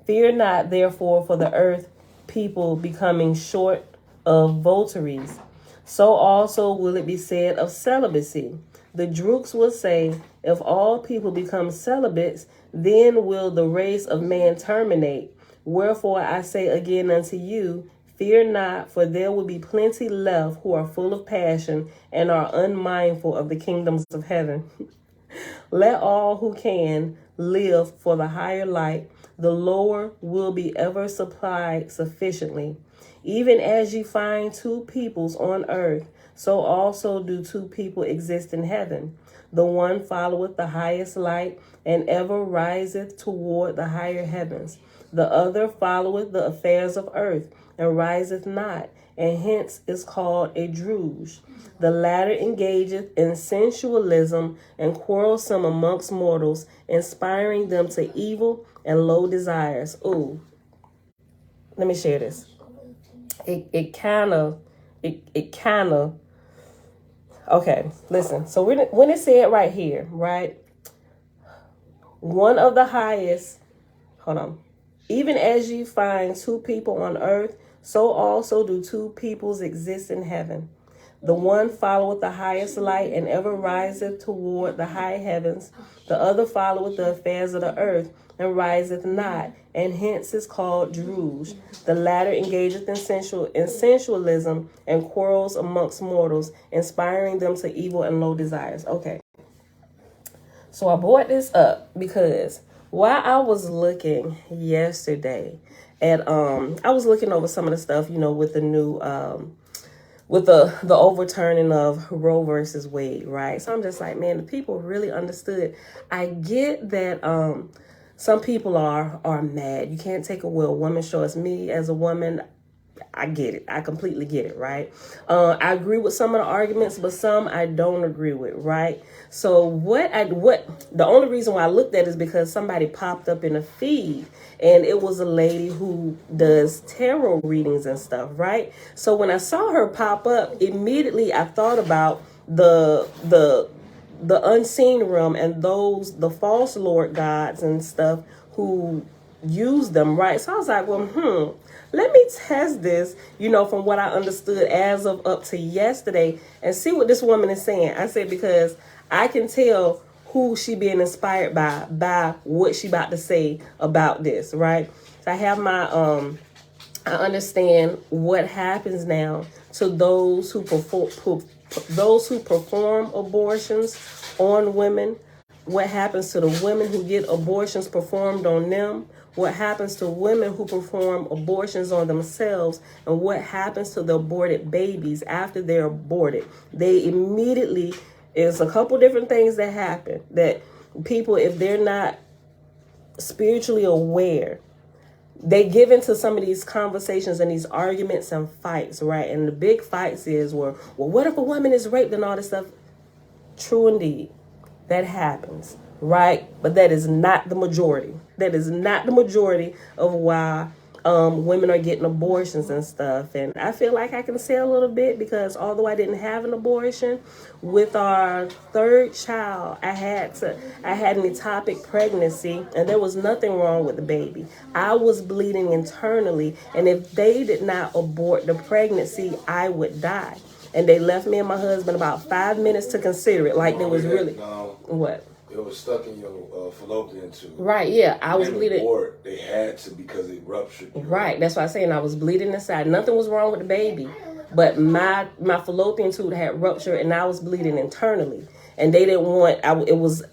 Fear not, therefore, for the earth people becoming short of votaries. So also will it be said of celibacy. The drooks will say, if all people become celibates, then will the race of man terminate. Wherefore I say again unto you, fear not, for there will be plenty left who are full of passion and are unmindful of the kingdoms of heaven. Let all who can live for the higher light. The lower will be ever supplied sufficiently. Even as ye find 2 peoples on earth, so also do 2 people exist in heaven. The one followeth the highest light, and ever riseth toward the higher heavens. The other followeth the affairs of earth, and riseth not, and hence is called a druge. The latter engageth in sensualism and quarrelsome amongst mortals, inspiring them to evil and low desires. Ooh, let me share this. It kind of it kind of, okay, listen. So when it said right here, right, one of the highest, hold on, even as you find two people on earth, so also do two peoples exist in heaven. The one followeth the highest light and ever riseth toward the high heavens. The other followeth the affairs of the earth and riseth not, and hence is called Druge. The latter engageth in sensualism and quarrels amongst mortals, inspiring them to evil and low desires. Okay. So I brought this up because while I was looking yesterday at I was looking over some of the stuff, with the new with the overturning of Roe versus Wade, right? So I'm just like, man, the people really understood. I get that some people are mad. You can't take away a woman's choice. Me as a woman, I get it. I completely get it, right? I agree with some of the arguments, but some I don't agree with, right? So the only reason why I looked at it is because somebody popped up in a feed, and it was a lady who does tarot readings and stuff, right? So when I saw her pop up, immediately I thought about the unseen realm and the false Lord gods and stuff who use them, right? So I was like, well, let me test this, from what I understood as of up to yesterday and see what this woman is saying. I said, because I can tell who she being inspired by what she about to say about this, right? So I have my, I understand what happens now to those who perform abortions on women. What happens to the women who get abortions performed on them? What happens to women who perform abortions on themselves? And what happens to the aborted babies after they're aborted? They immediately, it's a couple different things that happen that people, if they're not spiritually aware, they give into some of these conversations and these arguments and fights, right? And the big fights is, well, what if a woman is raped and all this stuff? True indeed. That happens, right? But that is not the majority. That is not the majority of why women are getting abortions and stuff. And I feel like I can say a little bit because although I didn't have an abortion, with our third child, I had an ectopic pregnancy, and there was nothing wrong with the baby. I was bleeding internally, and if they did not abort the pregnancy, I would die. And they left me and my husband about 5 minutes to consider it. Like there was really what? It was stuck in your fallopian tube. Right, yeah. I was bleeding. They had to because it ruptured. Right, that's why I'm saying I was bleeding inside. Nothing was wrong with the baby. But my fallopian tube had ruptured and I was bleeding internally. And they didn't want, it was,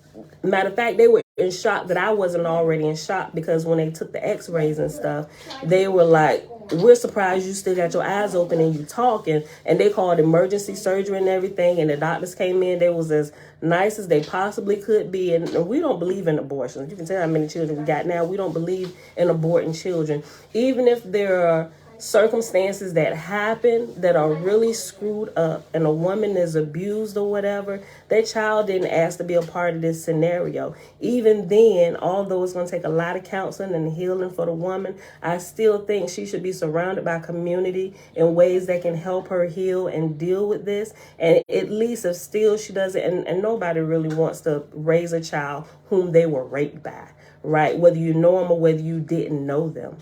matter of fact, they were in shock that I wasn't already in shock because when they took the x-rays and stuff, they were like, we're surprised you still got your eyes open and you talking. And they called emergency surgery and everything. And the doctors came in. They was as nice as they possibly could be. And we don't believe in abortions. You can tell how many children we got now. We don't believe in aborting children. Even if there are circumstances that happen that are really screwed up and a woman is abused or whatever, that child didn't ask to be a part of this scenario. Even then, although it's going to take a lot of counseling and healing for the woman, I still think she should be surrounded by community in ways that can help her heal and deal with this. And at least if still she doesn't, and nobody really wants to raise a child whom they were raped by, right? Whether you know them or whether you didn't know them.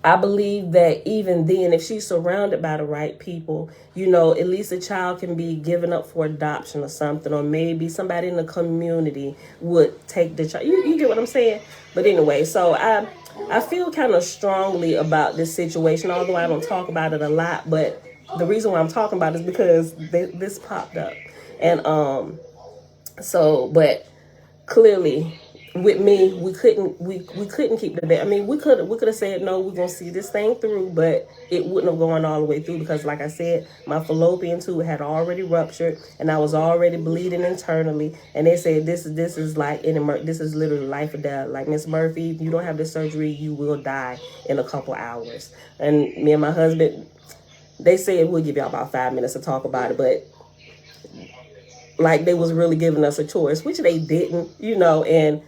I believe that even then, if she's surrounded by the right people, at least a child can be given up for adoption or something, or maybe somebody in the community would take the child. You get what I'm saying? But anyway, so I feel kind of strongly about this situation, although I don't talk about it a lot. But the reason why I'm talking about it is because this popped up. And but clearly, with me, we couldn't keep the baby. I mean, we could have said no, we're gonna see this thing through, but it wouldn't have gone all the way through because, like I said, my fallopian tube had already ruptured and I was already bleeding internally. And they said this is like this is literally life or death. Like, Miss Murphy, if you don't have this surgery, you will die in a couple hours. And me and my husband, they said we'll give y'all about 5 minutes to talk about it, but like they was really giving us a choice, which they didn't, and.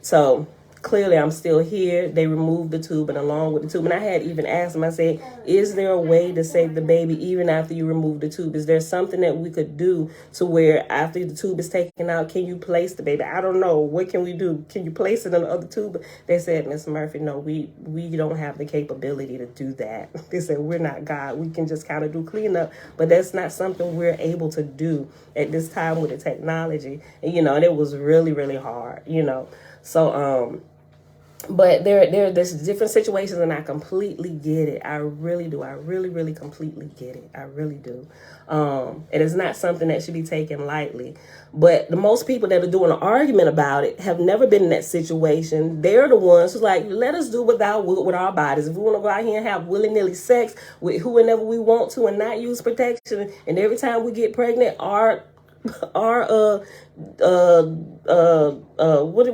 So clearly I'm still here. They removed the tube, and along with the tube, and I had even asked them, I said, is there a way to save the baby even after you remove the tube? Is there something that we could do to where after the tube is taken out, can you place the baby? I don't know. What can we do? Can you place it in the other tube? They said, Miss Murphy, no, we don't have the capability to do that. They said, we're not God. We can just kind of do cleanup, but that's not something we're able to do at this time with the technology. And, and it was really, really hard, So, but there's different situations, and I completely get it. I really do. I really, really completely get it. I really do. It is not something that should be taken lightly. But the most people that are doing an argument about it have never been in that situation. They're the ones who's like, let us do with our bodies. If we want to go out here and have willy-nilly sex with whoever we want to and not use protection, and every time we get pregnant, what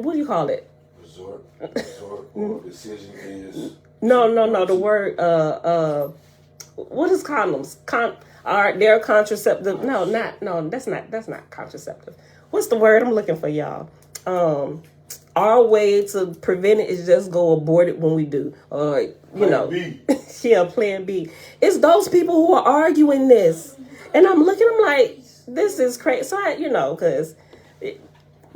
do you call it? Resort or decision is No. The word what is condoms? They're contraceptive. No, that's not contraceptive. What's the word I'm looking for, y'all? Our way to prevent it is just go abort it when we do. Or Plan B. Yeah, plan B. It's those people who are arguing this. And I'm like, this is crazy. So because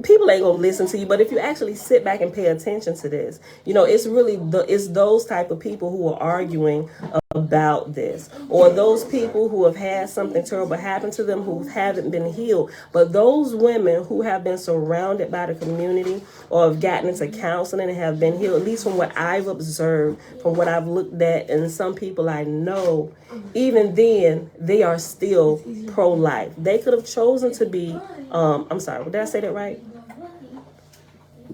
people ain't gonna listen to you, but if you actually sit back and pay attention to this, it's really it's those type of people who are arguing about this, or those people who have had something terrible happen to them who haven't been healed. But those women who have been surrounded by the community or have gotten into counseling and have been healed, at least from what I've observed, from what I've looked at, and some people I know, even then they are still pro-life. They could have chosen to be I'm sorry, did I say that right?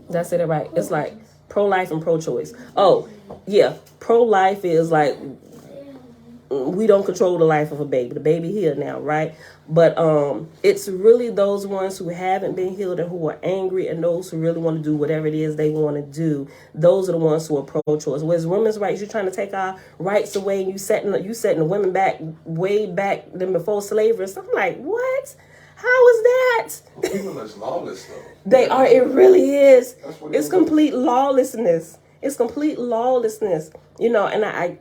Did I say that right? It's like pro-life and pro-choice. Oh, yeah. Pro-life is like, we don't control the life of a baby. The baby here now, right? But it's really those ones who haven't been healed and who are angry, and those who really want to do whatever it is they want to do. Those are the ones who are pro-choice. Whereas women's rights, you're trying to take our rights away, and you setting the women back way back than before slavery. So I'm like, what? How is that? Well, people are lawless though. They are. It really is. It's complete lawlessness. It's complete lawlessness. And I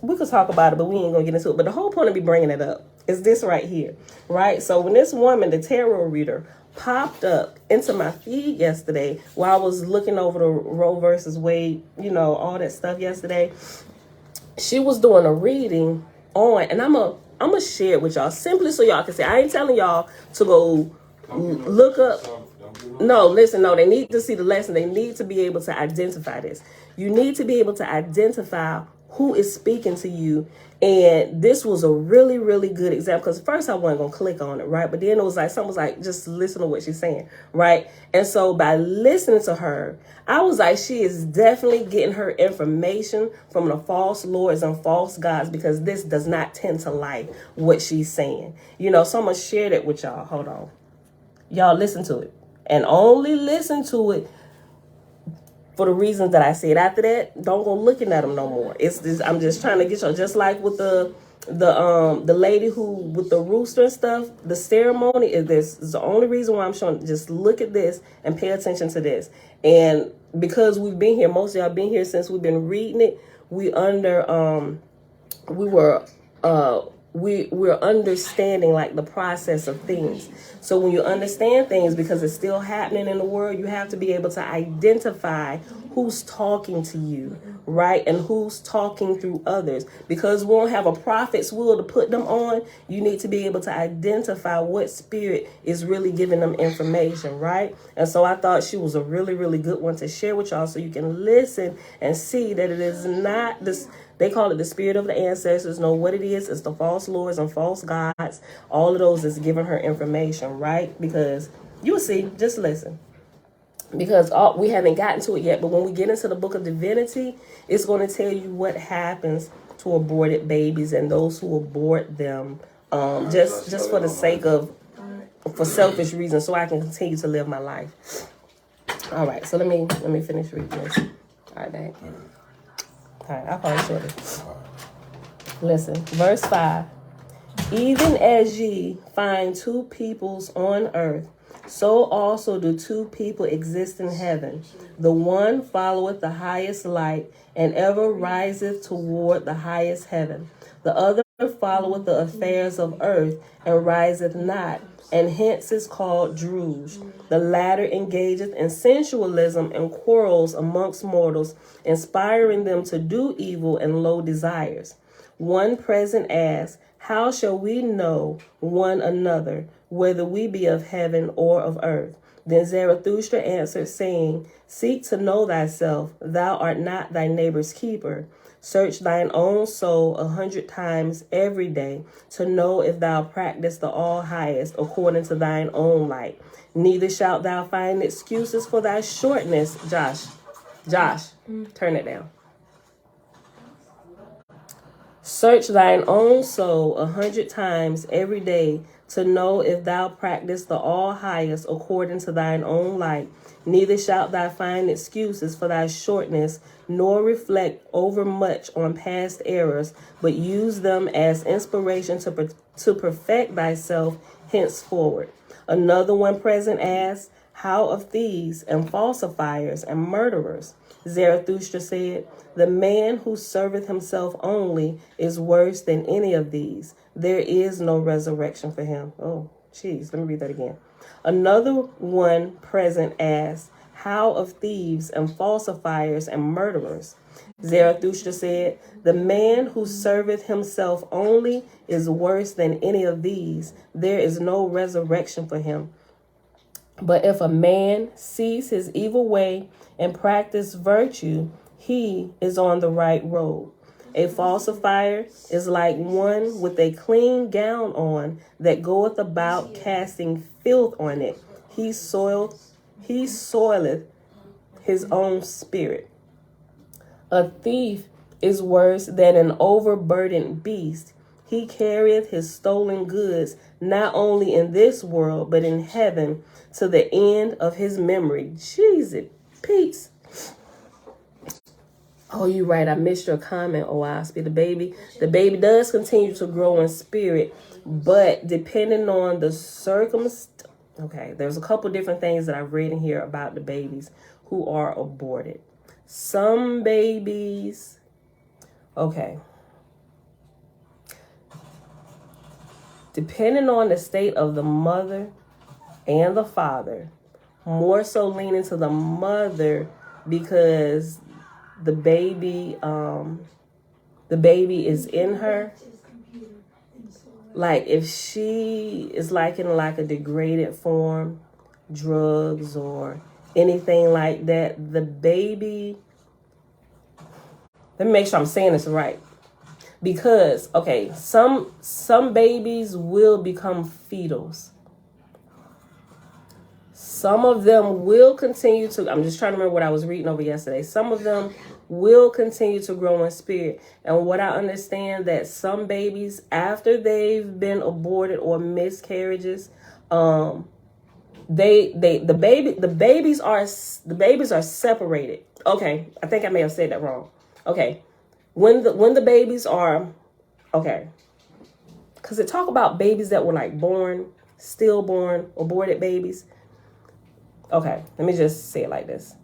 we could talk about it, but we ain't gonna get into it. But the whole point of me bringing it up is this right here, right? So when this woman, the tarot reader, popped up into my feed yesterday while I was looking over the Roe versus Wade, all that stuff yesterday, she was doing a reading on, and I'm gonna share it with y'all simply so y'all can see. I ain't telling y'all to go look up. No, listen, no, they need to see the lesson. They need to be able to identify this. You need to be able to identify who is speaking to you. And this was a really, really good example, because first I wasn't going to click on it, right? But then it was like, something was like, just listen to what she's saying, right? And so by listening to her, I was like, she is definitely getting her information from the false lords and false gods, because this does not tend to like what she's saying. So I'm going to share that with y'all. Hold on. Y'all listen to it, and only listen to it for the reasons that I said. After that, don't go looking at them no more. It's this, I'm just trying to get y'all, just like with the lady who with the rooster and stuff. The ceremony is this. This is the only reason why I'm showing. Just look at this and pay attention to this. And because we've been here, most of y'all been here since we've been reading it. We're understanding like the process of things. So when you understand things, because it's still happening in the world, you have to be able to identify who's talking to you, right? And who's talking through others. Because we won't have a prophet's will to put them on, you need to be able to identify what spirit is really giving them information, right? And so I thought she was a really, really good one to share with y'all, so you can listen and see that it is not this. They call it the spirit of the ancestors. Know what it is. It's the false lords and false gods. All of those is giving her information, right? Because you'll see, just listen. Because we haven't gotten to it yet. But when we get into the Book of Divinity, it's going to tell you what happens to aborted babies and those who abort them just for the sake of, for selfish reasons, so I can continue to live my life. All right, so let me finish reading this. All right, dang. All right, I'll probably shorter. Listen, verse 5. Even as ye find two peoples on earth, So also do two people exist in heaven. The one followeth the highest light, and ever riseth toward the highest heaven. The other followeth the affairs of earth, and riseth not, and hence is called Druge. The latter engageth in sensualism and quarrels amongst mortals, inspiring them to do evil and low desires. One present asks, how shall we know one another, whether we be of heaven or of earth? Then Zarathustra answered, saying, seek to know thyself. Thou art not thy neighbor's keeper. Search thine own soul 100 times every day to know if thou practice the all highest according to thine own light. Neither shalt thou find excuses for thy shortness. Josh, turn it down. Search thine own soul 100 times every day to know if thou practice the all highest according to thine own light. Neither shalt thou find excuses for thy shortness, nor reflect overmuch on past errors, but use them as inspiration to perfect thyself henceforward. Another one present asks, how of thieves and falsifiers and murderers? Zarathustra said, the man who serveth himself only is worse than any of these. There is no resurrection for him. Oh, geez, let me read that again. Another one present asked, how of thieves and falsifiers and murderers? Zarathustra said, the man who serveth himself only is worse than any of these. There is no resurrection for him. But if a man cease his evil way and practice virtue, he is on the right road. A falsifier is like one with a clean gown on that goeth about casting filth on it. He soileth his own spirit. A thief is worse than an overburdened beast. He carrieth his stolen goods not only in this world, but in heaven, to the end of his memory. Jesus, peace. Oh, you're right. I missed your comment, Oahspe. The baby does continue to grow in spirit, but depending on the circumstance. Okay, there's a couple different things that I've read in here about the babies who are aborted. Some babies, okay. Depending on the state of the mother and the father, more so leaning to the mother because the baby is in her. Like if she is like in like a degraded form, drugs or anything like that, the baby, let me make sure I'm saying this right. Because, okay, some babies will become fetals. Some of them will continue to, I'm just trying to remember what I was reading over yesterday. Some of them will continue to grow in spirit. And what I understand that some babies, after they've been aborted or miscarriages, the babies are separated. Okay, I think I may have said that wrong. Okay. When the babies are, okay, because it talk about babies that were like born, stillborn, aborted babies. Okay, let me just say it like this.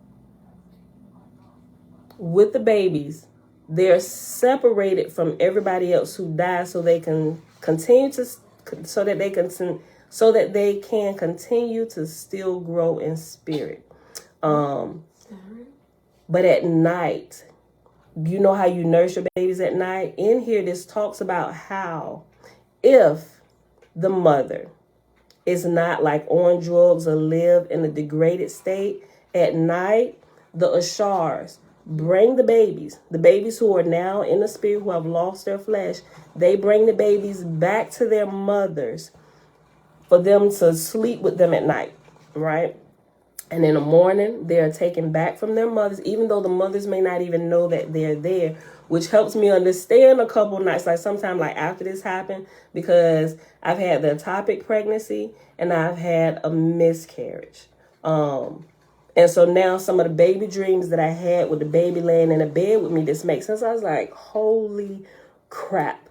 With the babies, they're separated from everybody else who died so they can continue to, so that they can continue to still grow in spirit. But at night, you know how you nurse your babies at night? In here, this talks about how if the mother is not like on drugs or live in a degraded state, at night, the Ashars bring the babies who are now in the spirit, who have lost their flesh, they bring the babies back to their mothers for them to sleep with them at night, right? And in the morning, they are taken back from their mothers, even though the mothers may not even know that they're there, which helps me understand a couple nights, like sometime like after this happened, because I've had the ectopic pregnancy and I've had a miscarriage. And so now some of the baby dreams that I had with the baby laying in a bed with me, this makes sense. I was like, holy crap,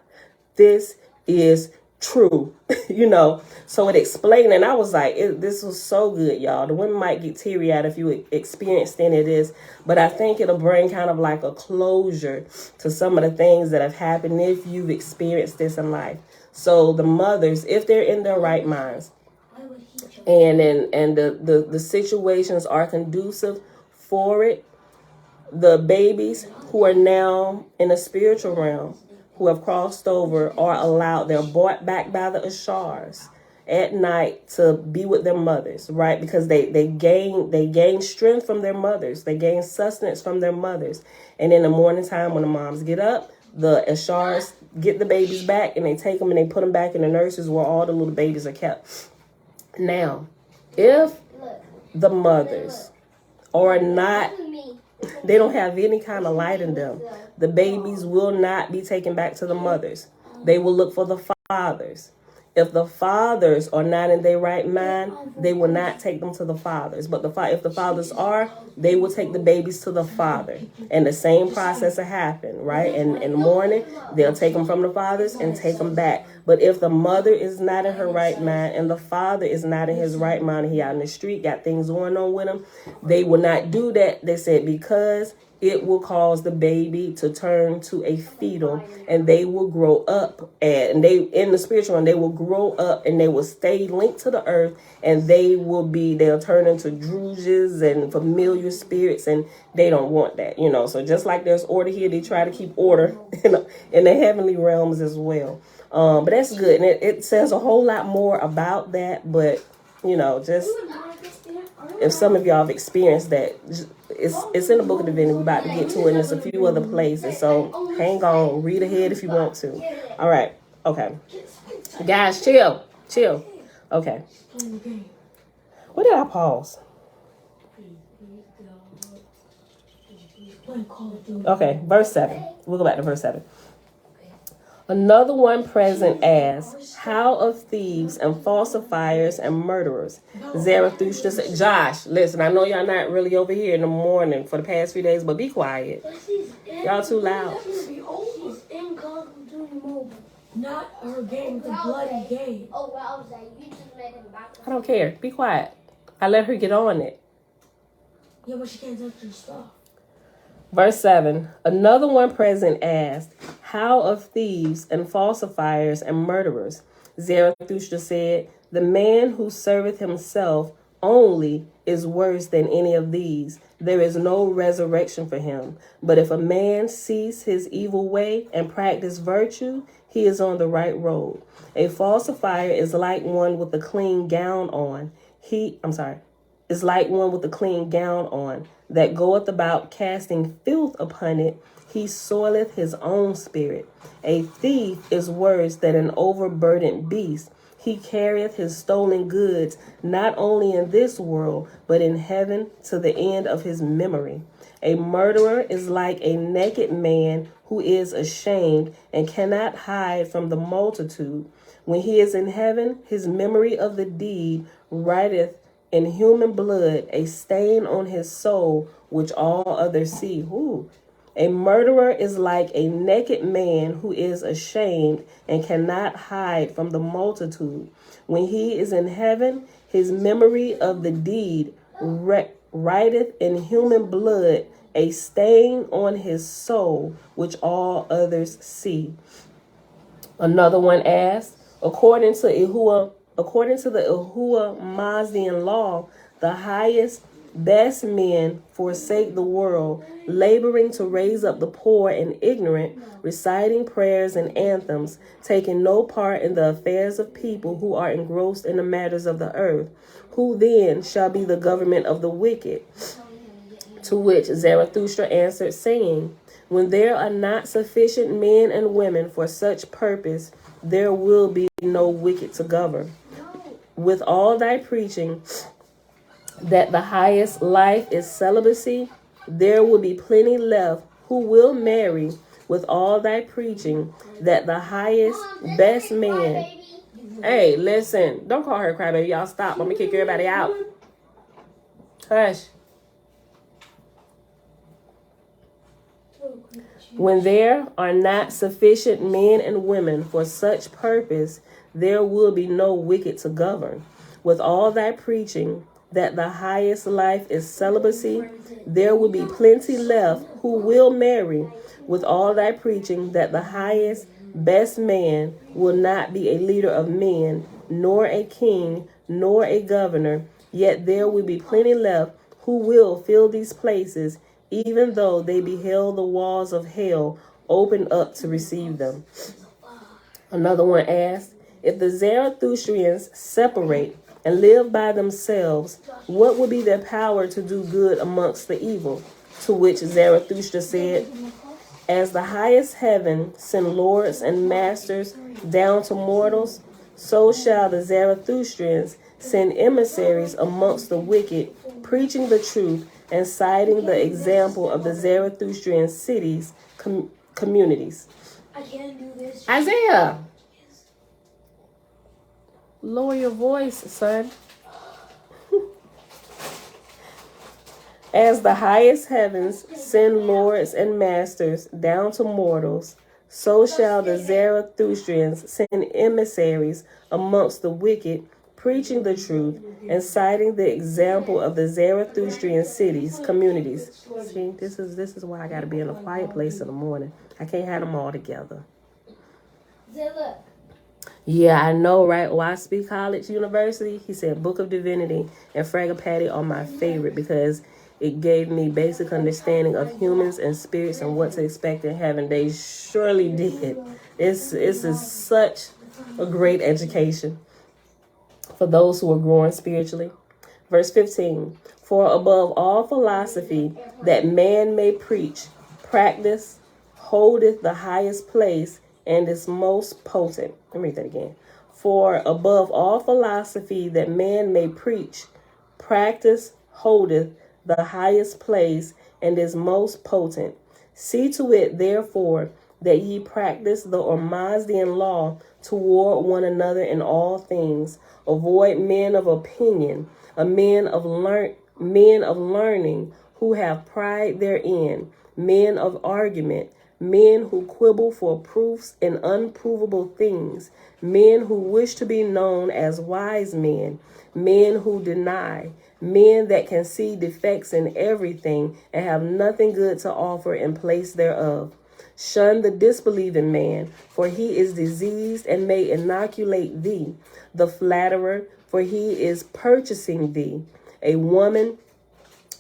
this is true, you know. So it explained, and I was like, this was so good, y'all. The women might get teary-eyed if you experienced any of this, but I think it'll bring kind of like a closure to some of the things that have happened if you've experienced this in life. So the mothers, if they're in their right minds, and the situations are conducive for it, the babies who are now in the spiritual realm, who have crossed over, are allowed, they're brought back by the Ashars at night to be with their mothers, right? Because they gain strength from their mothers. They gain sustenance from their mothers. And in the morning time, when the moms get up, the Ashars get the babies back, and they take them and they put them back in the nurseries where all the little babies are kept. Now, if the mothers are not, they don't have any kind of light in them, the babies will not be taken back to the mothers. They will look for the fathers. If the fathers are not in their right mind, they will not take them to the fathers. But if the fathers are, they will take the babies to the father. And the same process will happen, right? And in the morning, they'll take them from the fathers and take them back. But if the mother is not in her right mind and the father is not in his right mind, and he out in the street, got things going on with him, they will not do that. They said because it will cause the baby to turn to a fetal, and they will grow up, and they, in the spiritual one, they will grow up and they will stay linked to the earth, and they'll turn into druges and familiar spirits, and they don't want that, you know. So just like there's order here, they try to keep order in the heavenly realms as well. But that's good, and it says a whole lot more about that, but you know, just if some of y'all have experienced that, it's in the Book of Divinity. We're about to get to it, and there's a few other places. So hang on, read ahead if you want to. All right, okay, guys, chill. Okay, what did I pause? Okay, verse 7. We'll go back to verse 7. Another one present asked, how of thieves and falsifiers and murderers? Zarathustra said, Josh, listen, I know y'all not really over here in the morning for the past few days, but be quiet. Y'all too loud. She's in Call of Duty Mobile. Not her game, the bloody game. Oh, well, I was like, you just let him back. I don't care. Be quiet. I let her get on it. Yeah, but she can't touch your stuff. Verse 7, another one present asked, how of thieves and falsifiers and murderers? Zarathustra said, the man who serveth himself only is worse than any of these. There is no resurrection for him. But if a man cease his evil way and practice virtue, he is on the right road. A falsifier is like one with a clean gown on. Is like one with a clean gown on, that goeth about casting filth upon it. He soileth his own spirit. A thief is worse than an overburdened beast. He carrieth his stolen goods, not only in this world, but in heaven to the end of his memory. A murderer is like a naked man who is ashamed and cannot hide from the multitude. When he is in heaven, his memory of the deed writeth in human blood a stain on his soul, which all others see. Ooh. A murderer is like a naked man who is ashamed and cannot hide from the multitude. When he is in heaven, his memory of the deed writeth in human blood a stain on his soul, which all others see. Another one asked, according to the Yahuwah Mazian law, the highest, best men forsake the world, laboring to raise up the poor and ignorant, reciting prayers and anthems, taking no part in the affairs of people who are engrossed in the matters of the earth. Who then shall be the government of the wicked? To which Zarathustra answered, saying, when there are not sufficient men and women for such purpose, there will be no wicked to govern. With all thy preaching that the highest life is celibacy, there will be plenty left who will marry. With all thy preaching that the highest, best man. Hey, listen, don't call her a crybaby. Y'all stop. I'm gonna kick everybody out. Hush. When there are not sufficient men and women for such purpose, there will be no wicked to govern. With all thy preaching that the highest life is celibacy, there will be plenty left who will marry. With all thy preaching that the highest, best man will not be a leader of men, nor a king, nor a governor, yet there will be plenty left who will fill these places, even though they beheld the walls of hell open up to receive them. Another one asked, if the Zarathustrians separate and live by themselves, what would be their power to do good amongst the evil? To which Zarathustra said, as the highest heaven send lords and masters down to mortals, so shall the Zarathustrians send emissaries amongst the wicked, preaching the truth and citing the example of the Zarathustrian cities, communities. I can't do this. Isaiah, lower your voice, son. As the highest heavens send lords and masters down to mortals, so shall the Zarathustrians send emissaries amongst the wicked, preaching the truth and citing the example of the Zarathustrian cities, communities. See, this is why I got to be in a quiet place in the morning. I can't have them all together. Yeah, I know, right? Oahspe College University, he said Book of Divinity and Fragapati are my favorite because it gave me basic understanding of humans and spirits and what to expect in heaven. They surely did. This is such a great education for those who are growing spiritually. Verse 15, for above all philosophy that man may preach, practice, holdeth the highest place and is most potent. Let me read that again. For above all philosophy that man may preach, practice, holdeth the highest place and is most potent. See to it, therefore, that ye practice the Ormazdian law toward one another in all things. Avoid men of opinion, men of learning who have pride therein, men of argument, men who quibble for proofs in unprovable things, men who wish to be known as wise men, men who deny, men that can see defects in everything and have nothing good to offer in place thereof. Shun the disbelieving man, for he is diseased and may inoculate thee. The flatterer, for he is purchasing thee. A woman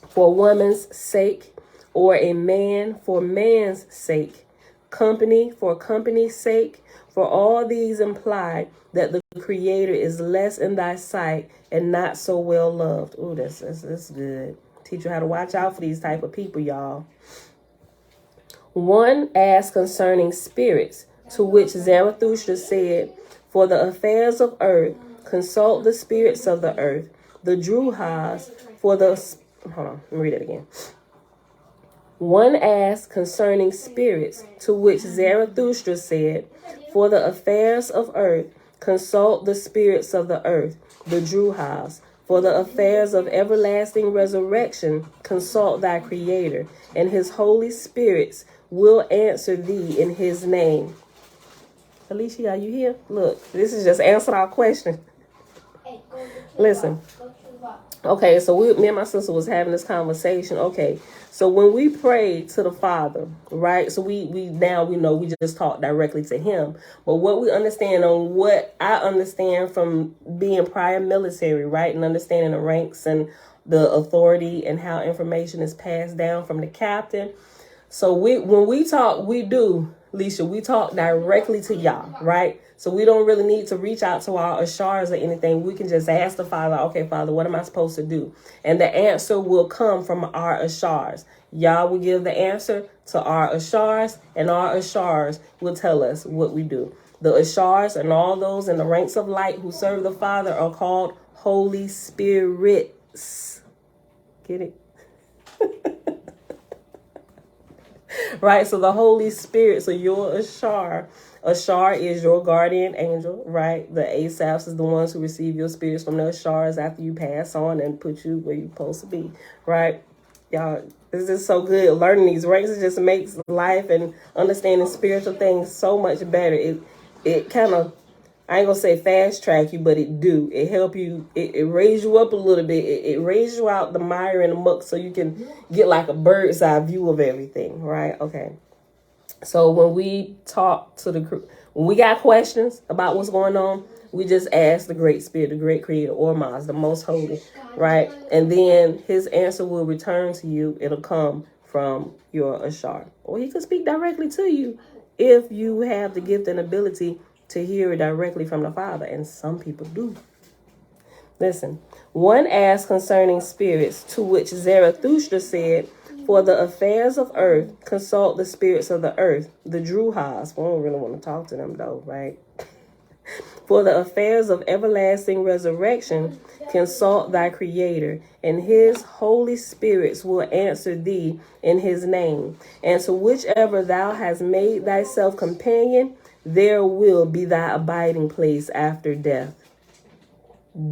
for woman's sake, or a man for man's sake. Company for company's sake. For all these imply that the Creator is less in thy sight and not so well loved. Ooh, that's good. Teach you how to watch out for these type of people, y'all. One asked concerning spirits, to which Zarathustra said, for the affairs of earth, consult the spirits of the earth. The Druhas, for the... Hold on, let me read it again. One asked concerning spirits, to which Zarathustra said, for the affairs of earth, consult the spirits of the earth, the Druhas. For the affairs of everlasting resurrection, consult thy Creator, and his holy spirits will answer thee in his name. Alicia, are you here? Look, this is just answering our question. Listen. Okay, so me and my sister was having this conversation. Okay, so when we pray to the Father, right? So we now we know we just talk directly to him. But what we understand on what I understand from being prior military, right? And understanding the ranks and the authority and how information is passed down from the captain. So when we talk, we talk directly to y'all, right? So we don't really need to reach out to our ashars or anything. We can just ask the Father, okay, Father, what am I supposed to do? And the answer will come from our ashars. Y'all will give the answer to our ashars, and our ashars will tell us what we do. The ashars and all those in the ranks of light who serve the Father are called Holy Spirits. Get it? Right, so the Holy Spirit, so your Ashar is your guardian angel, right? The Asaphs is the ones who receive your spirits from the Ashars after you pass on and put you where you're supposed to be, right? Y'all, this is so good. Learning these ranks, it just makes life and understanding spiritual things so much better. It kind of, I ain't gonna say fast track you, but it do. It help you. It raise you up a little bit. It raise you out the mire and the muck so you can get like a bird's eye view of everything, right? Okay. So when we talk to when we got questions about what's going on, we just ask the Great Spirit, the Great Creator, Oahspe, the Most Holy, right? And then His answer will return to you. It'll come from your ashar, or He could speak directly to you if you have the gift and ability to hear it directly from the Father, and some people do. Listen, one asked concerning spirits, to which Zarathustra said, for the affairs of earth, consult the spirits of the earth, the Druhas. We don't really want to talk to them though, right? For the affairs of everlasting resurrection, consult thy Creator, and His holy spirits will answer thee in His name. And to whichever thou hast made thyself companion, there will be thy abiding place after death.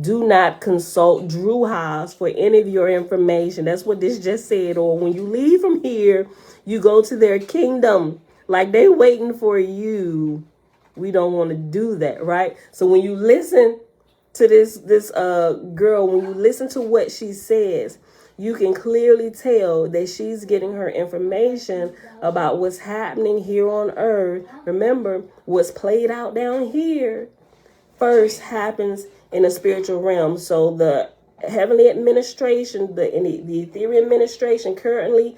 Do not consult Druhas for any of your information. That's what this just said. Or when you leave from here, you go to their kingdom. Like they waiting for you. We don't want to do that, right? So when you listen to this girl, when you listen to what she says, you can clearly tell that she's getting her information about what's happening here on earth. Remember, what's played out down here first happens in the spiritual realm. So the heavenly administration, the ethereal administration currently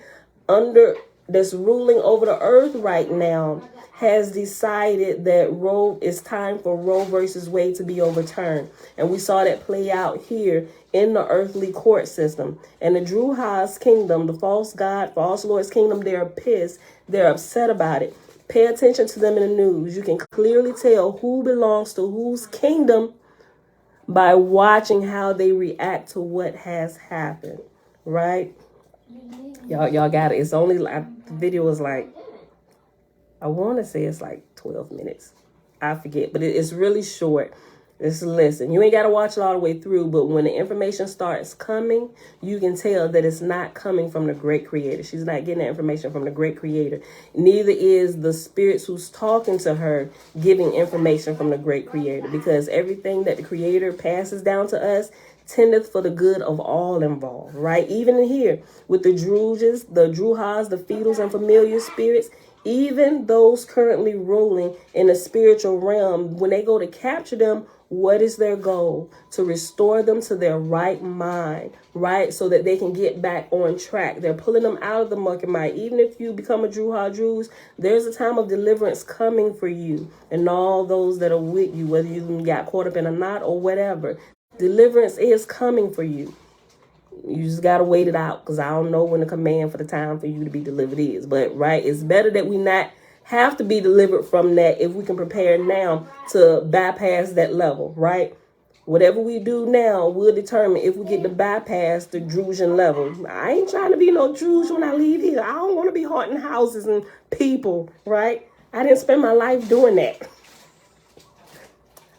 that's ruling over the earth right now has decided that it's time for Roe versus Wade to be overturned. And we saw that play out here in the earthly court system. And the Druhas kingdom, the false Lord's kingdom, they're pissed. They're upset about it. Pay attention to them in the news. You can clearly tell who belongs to whose kingdom by watching how they react to what has happened, right? Y'all got it. It's only like, the video is like, I want to say it's like 12 minutes. I forget, but it's really short. Listen, you ain't got to watch it all the way through, but when the information starts coming, you can tell that it's not coming from the Great Creator. She's not getting that information from the Great Creator. Neither is the spirits who's talking to her giving information from the Great Creator, because everything that the Creator passes down to us tendeth for the good of all involved, right? Even in here with the Druhas, the fetals and familiar spirits, even those currently ruling in the spiritual realm, when they go to capture them, what is their goal? To restore them to their right mind, right? So that they can get back on track. They're pulling them out of the muck and mire. Even if you become a Druze, there's a time of deliverance coming for you and all those that are with you, whether you got caught up in a knot or whatever. Deliverance is coming for you. You just got to wait it out, because I don't know when the command for the time for you to be delivered is. But, right, it's better that we not have to be delivered from that if we can prepare now to bypass that level, right? Whatever we do now will determine if we get to bypass the Drusian level. I ain't trying to be no Druze when I leave here. I don't want to be haunting houses and people, right? I didn't spend my life doing that.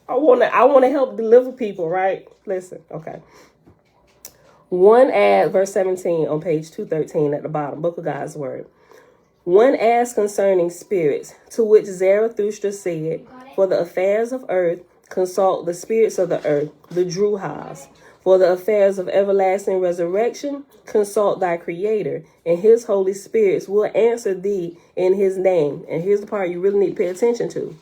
I want to help deliver people, right? Listen, okay. One verse 17 on page 213 at the bottom, Book of God's Word. One asked concerning spirits, to which Zarathustra said, for the affairs of earth, consult the spirits of the earth, the Druhas. For the affairs of everlasting resurrection, consult thy Creator, and His holy spirits will answer thee in His name. And here's the part you really need to pay attention to.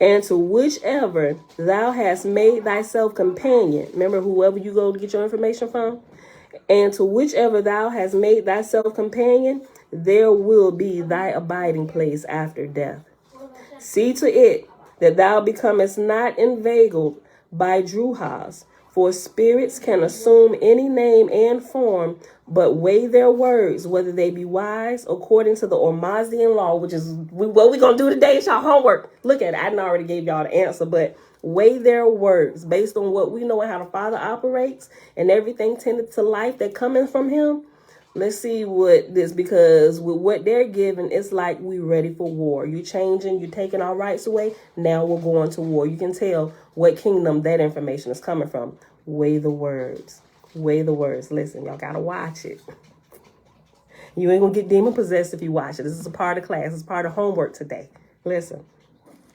And to whichever thou hast made thyself companion, remember whoever you go to get your information from, and to whichever thou hast made thyself companion, there will be thy abiding place after death. See to it that thou becomest not inveigled by Druhas, for spirits can assume any name and form, but weigh their words, whether they be wise, according to the Oahspe law, which is what we're going to do today. It's y'all homework. Look at it. I already gave y'all the answer, but weigh their words based on what we know and how the Father operates and everything tended to life that coming from Him. Let's see because with what they're giving, it's like we ready for war. You changing, you taking our rights away. Now we're going to war. You can tell what kingdom that information is coming from. Weigh the words. Weigh the words. Listen, y'all got to watch it. You ain't going to get demon possessed if you watch it. This is a part of class. It's part of homework today. Listen.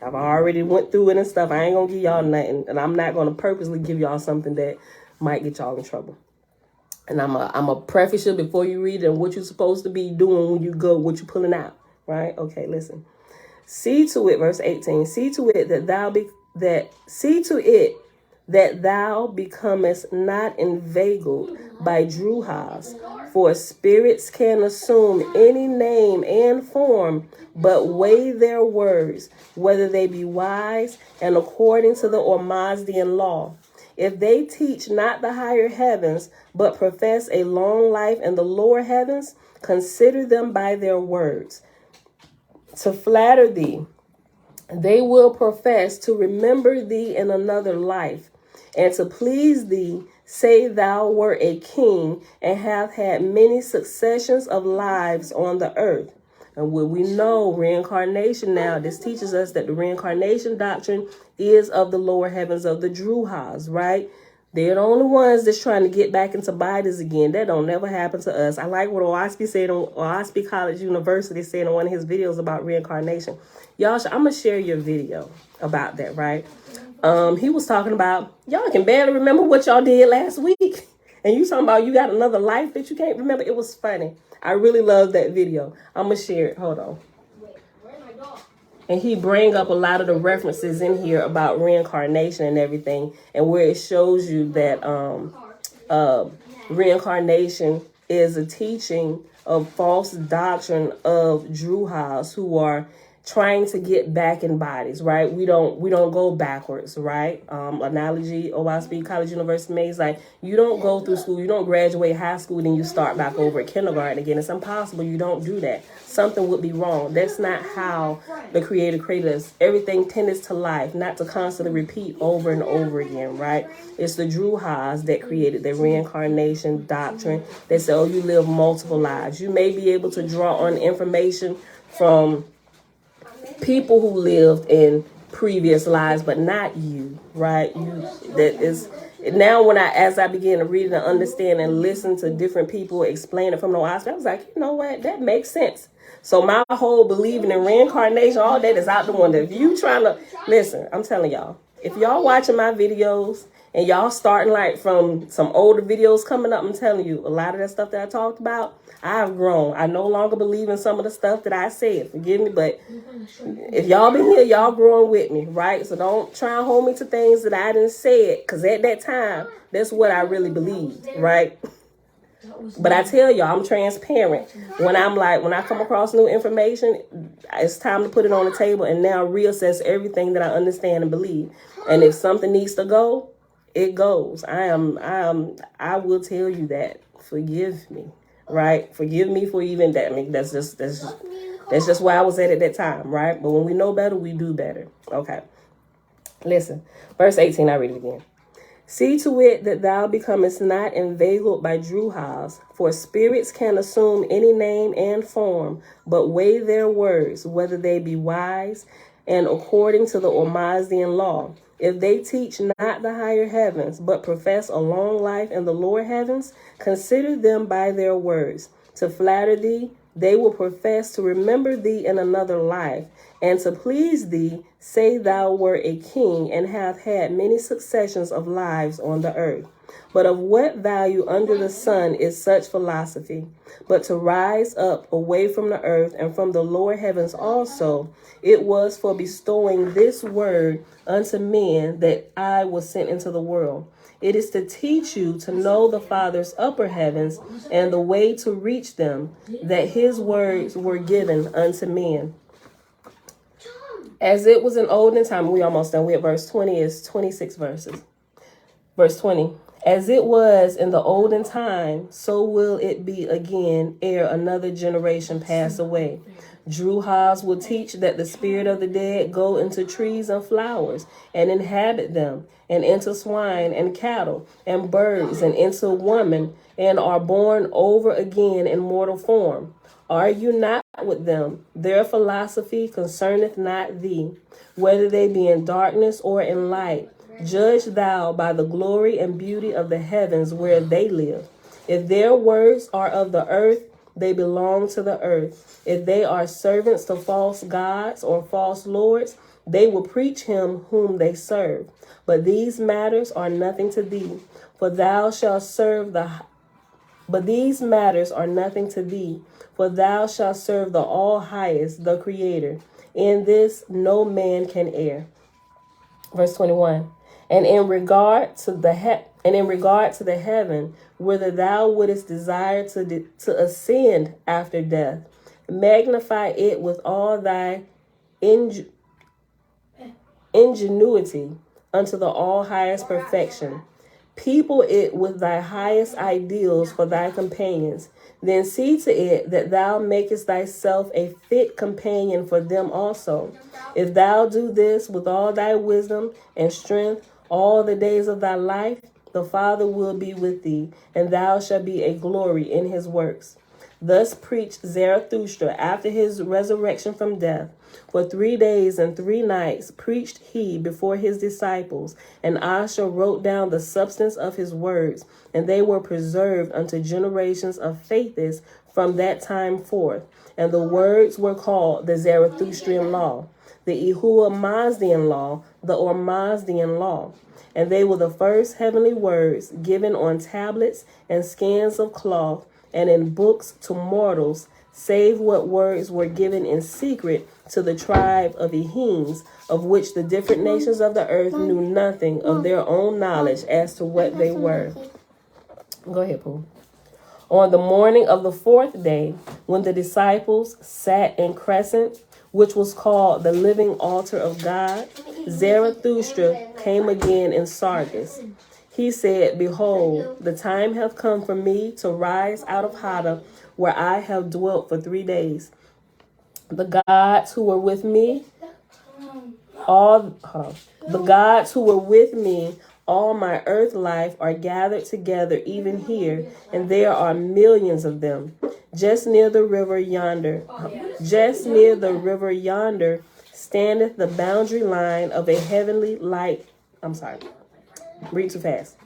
I've already went through it and stuff. I ain't gonna give y'all nothing, and I'm not gonna purposely give y'all something that might get y'all in trouble. And I'm a preface it before you read it and what you're supposed to be doing when you go, what you're pulling out, right? Okay, listen. See to it, verse 18. See to it that thou becomest not inveigled by druhas, for spirits can assume any name and form, but weigh their words, whether they be wise and according to the Oahspe law. If they teach not the higher heavens, but profess a long life in the lower heavens, consider them by their words. To flatter thee, they will profess to remember thee in another life, and to please thee, say thou wert a king, and have had many successions of lives on the earth. And when we know reincarnation now, this teaches us that the reincarnation doctrine is of the lower heavens of the Druhas, right? They're the only ones that's trying to get back into bodies again. That don't never happen to us. I like what Oahspe said on Oahspe College University said in one of his videos about reincarnation. Y'all, I'm going to share your video about that, right? He was talking about, y'all can barely remember what y'all did last week. And you talking about you got another life that you can't remember. It was funny. I really love that video. I'm going to share it. Hold on. And he bring up a lot of the references in here about reincarnation and everything, and where it shows you that reincarnation is a teaching of false doctrine of Druhas who are trying to get back in bodies, right? We don't go backwards, right? Analogy, Oahspe College University makes, like, you don't go through school, you don't graduate high school, then you start back over at kindergarten again. It's impossible. You don't do that. Something would be wrong. That's not how the Creator created us. Everything tends to life, not to constantly repeat over and over again, right? It's the Druhas that created the reincarnation doctrine. They say, oh, you live multiple lives. You may be able to draw on information from people who lived in previous lives, but not you, right? That is now when as I began to read and understand and listen to different people explain it from the Oahspe, I was like, you know what, that makes sense. So my whole believing in reincarnation, all that is out the window. If you trying to listen, I'm telling y'all, if y'all watching my videos and y'all starting like from some older videos coming up, I'm telling you, a lot of that stuff that I talked about, I've grown. I no longer believe in some of the stuff that I said. Forgive me, but if y'all been here, y'all growing with me, right? So don't try and hold me to things that I didn't say it, because at that time, that's what I really believed, right? But I tell y'all, I'm transparent. When I come across new information, it's time to put it on the table and now reassess everything that I understand and believe. And if something needs to go, it goes. I will tell you that. Forgive me, right? Forgive me for even that. I mean, that's just where I was at that time, right? But when we know better, we do better. Okay. Listen, verse 18, I read it again. See to it that thou becomest not inveigled by Druhas, for spirits can assume any name and form, but weigh their words, whether they be wise, and according to the Oahspe law. If they teach not the higher heavens, but profess a long life in the lower heavens, consider them by their words. To flatter thee, they will profess to remember thee in another life, and to please thee, say thou wert a king, and have had many successions of lives on the earth. But of what value under the sun is such philosophy? But to rise up away from the earth and from the lower heavens also, it was for bestowing this word unto men that I was sent into the world. It is to teach you to know the Father's upper heavens and the way to reach them, that his words were given unto men. As it was in olden time, we almost done. We at verse 20, is 26 verses. Verse 20. As it was in the olden time, so will it be again ere another generation pass away. Druhas will teach that the spirit of the dead go into trees and flowers and inhabit them, and into swine and cattle and birds and into women, and are born over again in mortal form. Are you not with them? Their philosophy concerneth not thee, whether they be in darkness or in light. Judge thou by the glory and beauty of the heavens where they live. If their words are of the earth, they belong to the earth. If they are servants to false gods or false lords, They will preach him whom they serve. But these matters are nothing to thee, for thou shalt serve the but these matters are nothing to thee, for thou shalt serve the all highest, the Creator. In this no man can err. Verse 21. And in regard to the heaven, whither thou wouldest desire to ascend after death, magnify it with all thy ingenuity unto the all highest perfection. People it with thy highest ideals for thy companions. Then see to it that thou makest thyself a fit companion for them also. If thou do this with all thy wisdom and strength all the days of thy life, the Father will be with thee, and thou shalt be a glory in his works. Thus preached Zarathustra after his resurrection from death. For 3 days and 3 nights preached he before his disciples, and Oahspe wrote down the substance of his words, and they were preserved unto generations of faithists from that time forth. And the words were called the Zarathustrian law, the Ehua Mazdian law, the Ormazdian law. And they were the first heavenly words given on tablets and skins of cloth, and in books to mortals, save what words were given in secret to the tribe of Ehims, of which the different nations of the earth knew nothing of their own knowledge as to what they were. Go ahead, Pooh. On the morning of the 4th day, when the disciples sat in Crescent, which was called the living altar of God, Zarathustra came again in Sargus. He said, Behold, the time hath come for me to rise out of Hada, where I have dwelt for 3 days. The gods who were with me, all my earth life are gathered together even here, and there are millions of them. Just near the river yonder, standeth the boundary line of a heavenly light. Read too fast.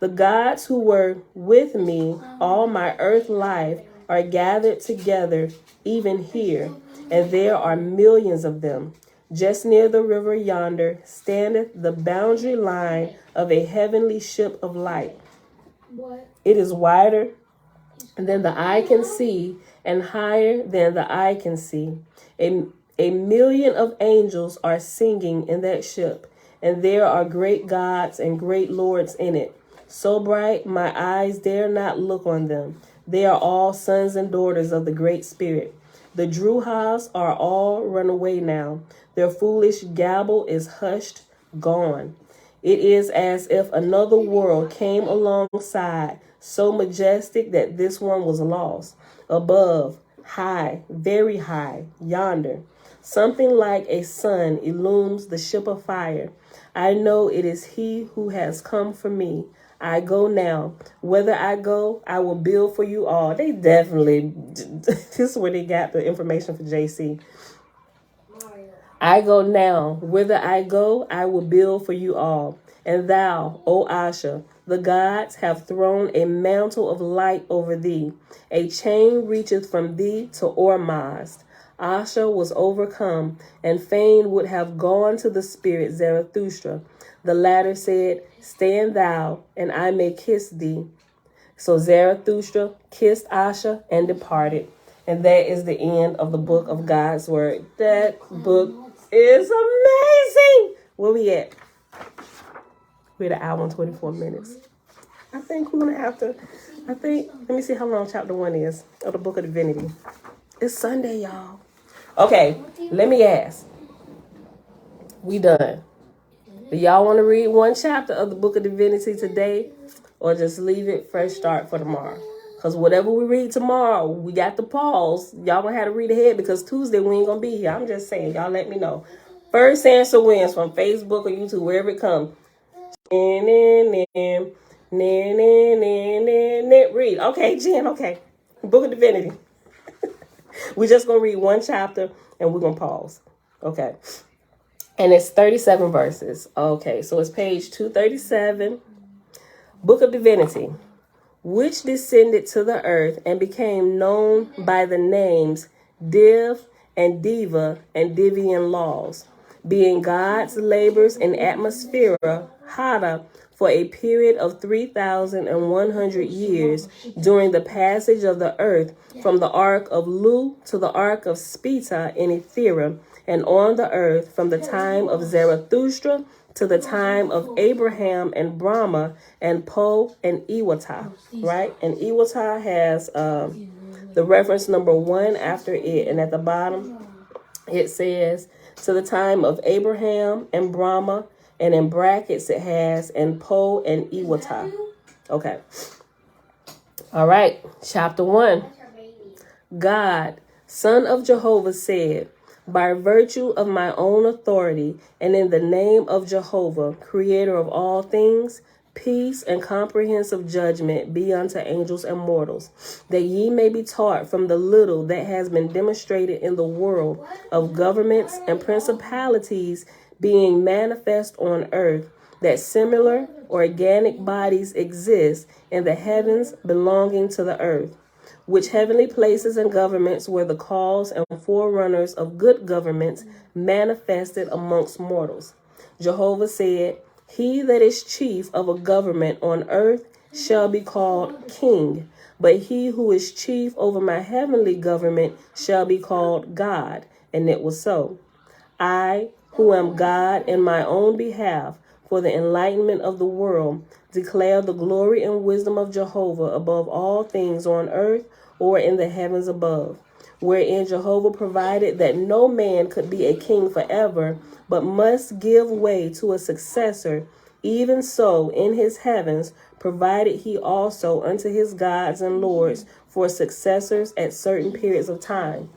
The gods who were with me all my earth life are gathered together even here, and there are millions of them. Just near the river yonder standeth the boundary line of a heavenly ship of light. It is wider than the eye can see, and higher than the eye can see. A million of angels are singing in that ship, and there are great gods and great lords in it. So bright my eyes dare not look on them. They are all sons and daughters of the Great Spirit. The Druhas are all run away now. Their foolish gabble is hushed, gone. It is as if another world came alongside, so majestic that this one was lost. Above, high, very high, yonder, something like a sun illumes the ship of fire. I know it is he who has come for me. I go now. Whether I go, I will build for you all. They definitely, this is where they got the information for JC. I go now. Whither I go, I will build for you all. And thou, O Oahspe, the gods have thrown a mantle of light over thee. A chain reacheth from thee to Ormazd. Oahspe was overcome, and fain would have gone to the spirit Zarathustra. The latter said, Stand thou, and I may kiss thee. So Zarathustra kissed Oahspe and departed. And that is the end of the book of God's Word. That book is amazing. Where we at? We're at an hour and 24 minutes. I think we're going to have to, let me see how long chapter 1 is of the Book of Divinity. It's Sunday, y'all. Okay, let me ask. We done. Do y'all want to read one chapter of the Book of Divinity today, or just leave it fresh start for tomorrow? Because whatever we read tomorrow, we got the pause. Y'all going to have to read ahead because Tuesday we ain't going to be here. I'm just saying. Y'all let me know. First answer wins from Facebook or YouTube, wherever it comes. Read. Okay, Jen, okay. Book of Divinity. We're just going to read one chapter and we're going to pause. Okay. And it's 37 verses. Okay, so it's page 237. Book of Divinity. Which descended to the earth and became known by the names Div and Diva and Divian laws. being God's labors in atmosphere, Hada, for a period of 3,100 years during the passage of the earth from the ark of Lu to the ark of Spita in Ethera, and on the earth from the time of Zarathustra to the time of Abraham and Brahma and Po and Iwata, right? And Iwata has the reference number 1 after it, and at the bottom it says to the time of Abraham and Brahma, and in brackets it has and Po and Iwata. Okay. All right. Chapter 1. God, Son of Jehovah, said, by virtue of my own authority and in the name of Jehovah, creator of all things, peace and comprehensive judgment be unto angels and mortals, that ye may be taught from the little that has been demonstrated in the world of governments and principalities being manifest on earth, that similar organic bodies exist in the heavens belonging to the earth, which heavenly places and governments were the cause and forerunners of good governments manifested amongst mortals. Jehovah said, he that is chief of a government on earth shall be called king, but he who is chief over my heavenly government shall be called God. And it was so. I, who am God in my own behalf, for the enlightenment of the world, declare the glory and wisdom of Jehovah above all things on earth or in the heavens above, wherein Jehovah provided that no man could be a king forever, but must give way to a successor, even so in his heavens provided he also unto his gods and lords for successors at certain periods of time,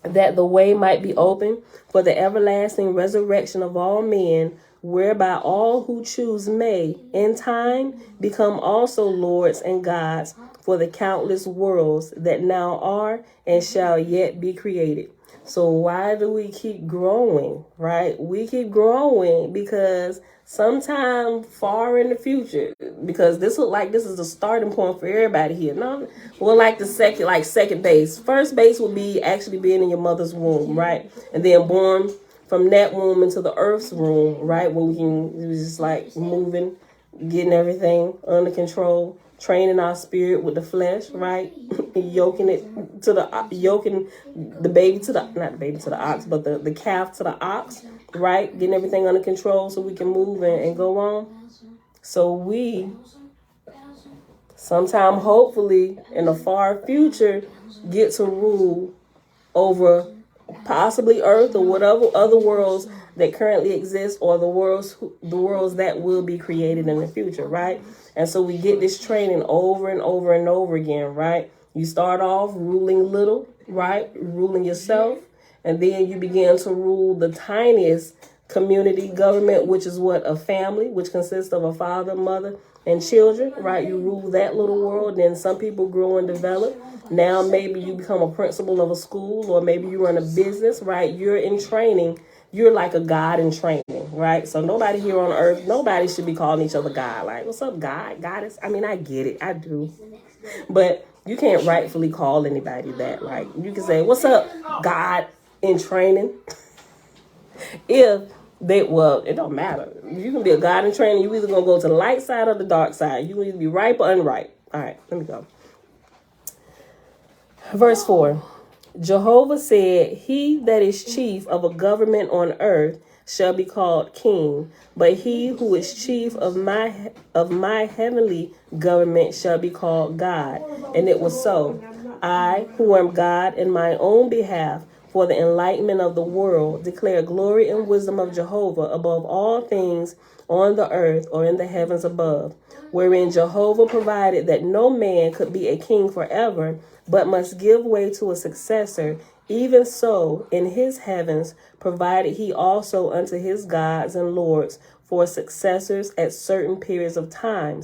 that the way might be open for the everlasting resurrection of all men, whereby all who choose may, in time, become also lords and gods for the countless worlds that now are and shall yet be created. So why do we keep growing, right? We keep growing because sometime far in the future, because this look like this is the starting point for everybody here. No, well, like the second base. First base would be actually being in your mother's womb, right? And then born from that womb into the earth's womb, right? Where we can just like moving, getting everything under control, training our spirit with the flesh, right? yoking the baby to the, not the baby to the ox, but the calf to the ox, right? Getting everything under control so we can move and go on. So we, sometime hopefully in the far future, get to rule over possibly earth or whatever other worlds that currently exist, or the worlds that will be created in the future, right? And so we get this training over and over and over again, right? You start off ruling little, right? Ruling yourself, and then you begin to rule the tiniest community government, which is what? A family, which consists of a father, mother, and children, right? You rule that little world. Then some people grow and develop. Now maybe you become a principal of a school, or maybe you run a business, right? You're in training. You're like a God in training, right? So nobody here on earth, nobody should be calling each other God. Like, what's up, God? Goddess? I mean, I get it. I do. But you can't rightfully call anybody that. Like, you can say, what's up, God in training? If they, well, it don't matter. You can be a God in training. You either going to go to the light side or the dark side. You can either be right or unright. All right, let me go. Verse 4. Jehovah said, he that is chief of a government on earth shall be called king, but he who is chief of my heavenly government shall be called God. And it was so. I, who am God in my own behalf, for the enlightenment of the world, declare glory and wisdom of Jehovah above all things on the earth or in the heavens above, wherein Jehovah provided that no man could be a king forever, but must give way to a successor, even so in his heavens provided he also unto his gods and lords for successors at certain periods of time,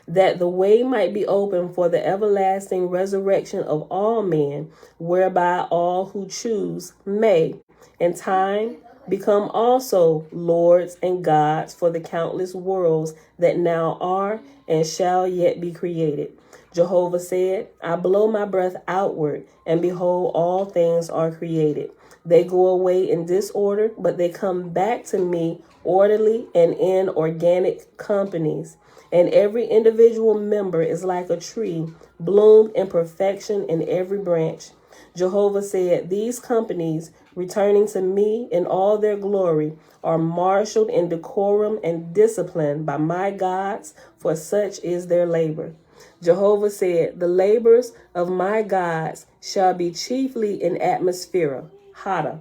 that the way might be open for the everlasting resurrection of all men, whereby all who choose may, in time, become also lords and gods for the countless worlds that now are and shall yet be created. Jehovah said, I blow my breath outward, and behold, all things are created. They go away in disorder, but they come back to me orderly and in organic companies. And every individual member is like a tree, bloomed in perfection in every branch. Jehovah said, these companies, returning to me in all their glory, are marshaled in decorum and discipline by my gods, for such is their labor. Jehovah said, the labors of my gods shall be chiefly in atmosphere, Hada.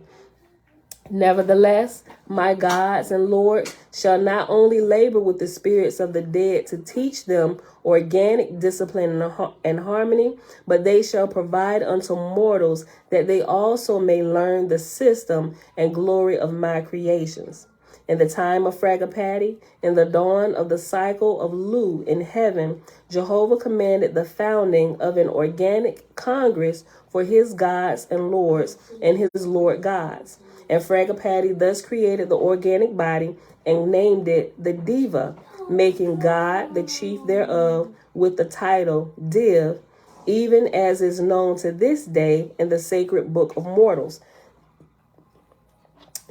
Nevertheless, my gods and lords shall not only labor with the spirits of the dead to teach them organic discipline and harmony, but they shall provide unto mortals that they also may learn the system and glory of my creations. In the time of Fragapati, in the dawn of the cycle of Lu in heaven, Jehovah commanded the founding of an organic congress for his gods and lords and his lord gods. And Fragapati thus created the organic body and named it the Diva, making God the chief thereof with the title Div, even as is known to this day in the sacred book of mortals.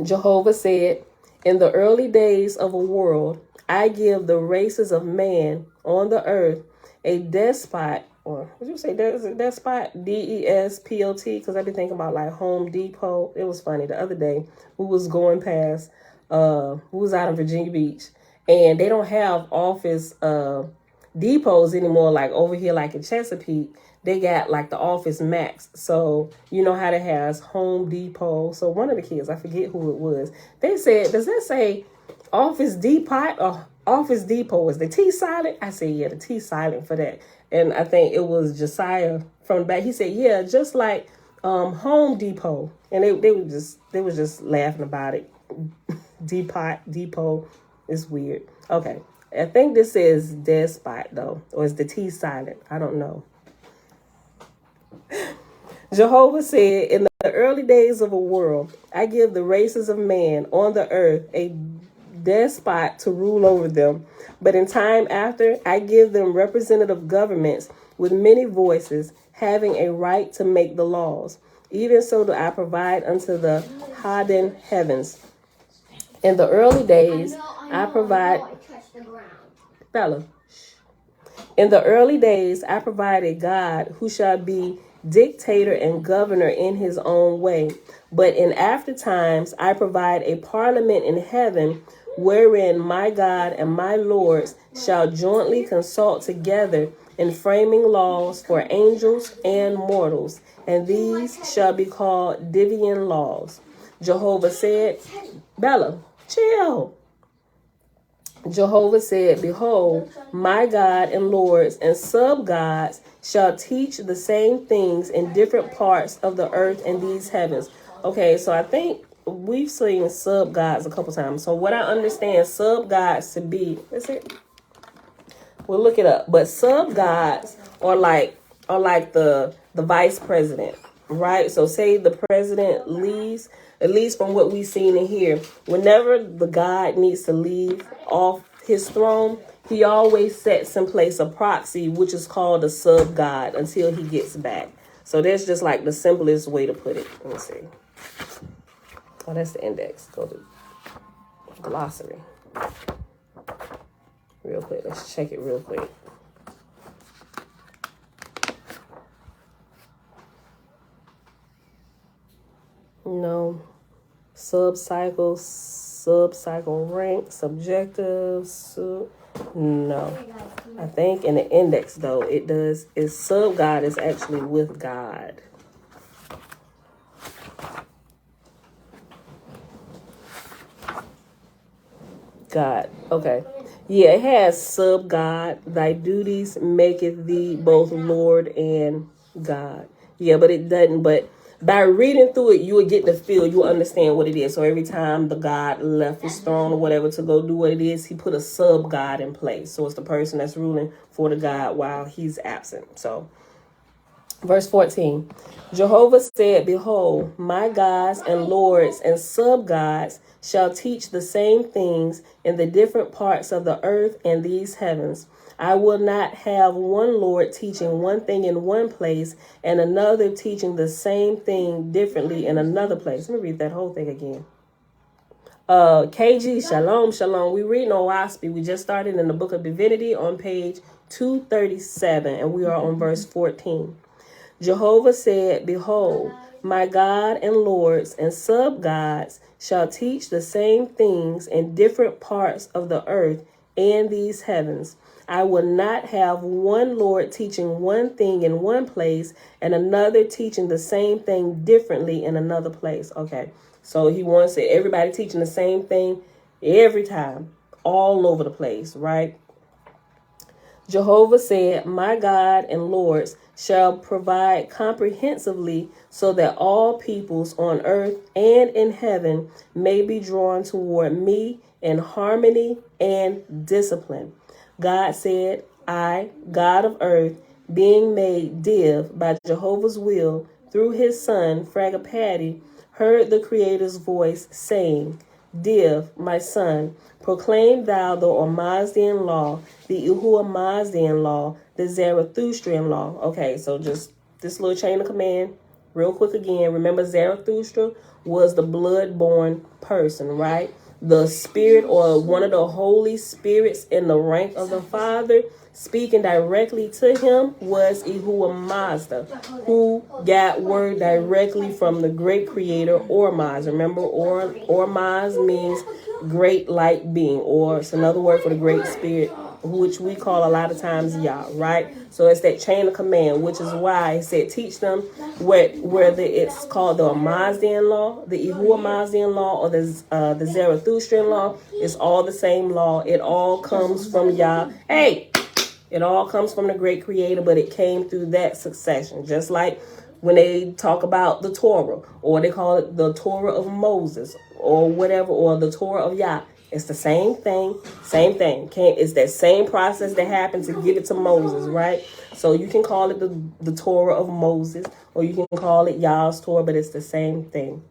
Jehovah said, in the early days of a world, I give the races of man on the earth a despot, or would you say despot? D-E-S-P-O-T, because I've been thinking about like Home Depot. It was funny. The other day, we was going past, we was out in Virginia Beach, and they don't have office depots anymore, like over here, like in Chesapeake. They got like the Office Max. So you know how it has Home Depot. So one of the kids, I forget who it was, they said, does that say Office Depot or Office Depot? Is the T silent? I said, yeah, the T silent for that. And I think it was Josiah from the back. He said, yeah, just like Home Depot. And they were just laughing about it. Depot is weird. Okay. I think this says despot though, or is the T silent? I don't know. Jehovah said, in the early days of a world, I give the races of man on the earth a despot to rule over them. But in time after, I give them representative governments with many voices, having a right to make the laws. Even so do I provide unto the Haden heavens. In the early days, I provide... Bella. In the early days, I provided God who shall be dictator and governor in his own way. But in after times, I provide a parliament in heaven wherein my God and my lords shall jointly consult together in framing laws for angels and mortals. And these shall be called Divian laws. Jehovah said, Bella, chill. Jehovah said, behold, my God and lords and sub-gods shall teach the same things in different parts of the earth and these heavens. Okay, so I think we've seen sub-gods a couple times. So what I understand sub-gods to be, is it? We'll look it up. But sub-gods are like the vice president, right? So say the president leaves, at least from what we've seen in here, whenever the God needs to leave off his throne, he always sets in place a proxy, which is called a sub-god, until he gets back. So that's just like the simplest way to put it. Let me see. Oh, that's the index. Go to glossary. Real quick. Let's check it real quick. No. Subcycle rank, subjective, no. I think in the index though, it does, is sub-God is actually with God. God, okay. Yeah, it has sub-God, thy duties maketh thee both Lord and God. Yeah, but it doesn't, but by reading through it, you will get the feel, you will understand what it is. So every time the God left his throne or whatever to go do what it is, he put a sub-God in place. So it's the person that's ruling for the God while he's absent. So verse 14, Jehovah said, behold, my gods and lords and sub-gods shall teach the same things in the different parts of the earth and these heavens. I will not have one Lord teaching one thing in one place and another teaching the same thing differently in another place. Let me read that whole thing again. KG, shalom, shalom. We read Oahspe. We just started in the Book of Divinity on page 237, and we are on verse 14. Jehovah said, behold, my God and lords and sub-gods shall teach the same things in different parts of the earth and these heavens. I will not have one Lord teaching one thing in one place and another teaching the same thing differently in another place. Okay, so he wants it, everybody teaching the same thing every time, all over the place, right? Jehovah said, my God and lords shall provide comprehensively so that all peoples on earth and in heaven may be drawn toward me in harmony and discipline. God said, I, God of earth, being made div by Jehovah's will through his son, Fragapati, heard the Creator's voice saying, Div, my son, proclaim thou the Ormazdian law, the Mazdian law, the Zarathustrian law. Okay, so just this little chain of command, real quick again. Remember, Zarathustra was the blood-born person, right? The spirit, or one of the holy spirits in the rank of the Father, speaking directly to him was Mazda, who got word directly from the great creator Ormaz. Remember, Ormaz means great light being, or it's another word for the great spirit, which we call a lot of times Yah, right? So it's that chain of command, which is why it said teach them, whether it's called the Mazdian law, the Mazdian law, or the Zarathustrian law. It's all the same law. It all comes from Yah. Hey, it all comes from the great creator, but it came through that succession. Just like when they talk about the Torah, or they call it the Torah of Moses, or whatever, or the Torah of Yah. It's the same thing, same thing. It's that same process that happened to give it to Moses, right? So you can call it the Torah of Moses, or you can call it Yah's Torah, but it's the same thing.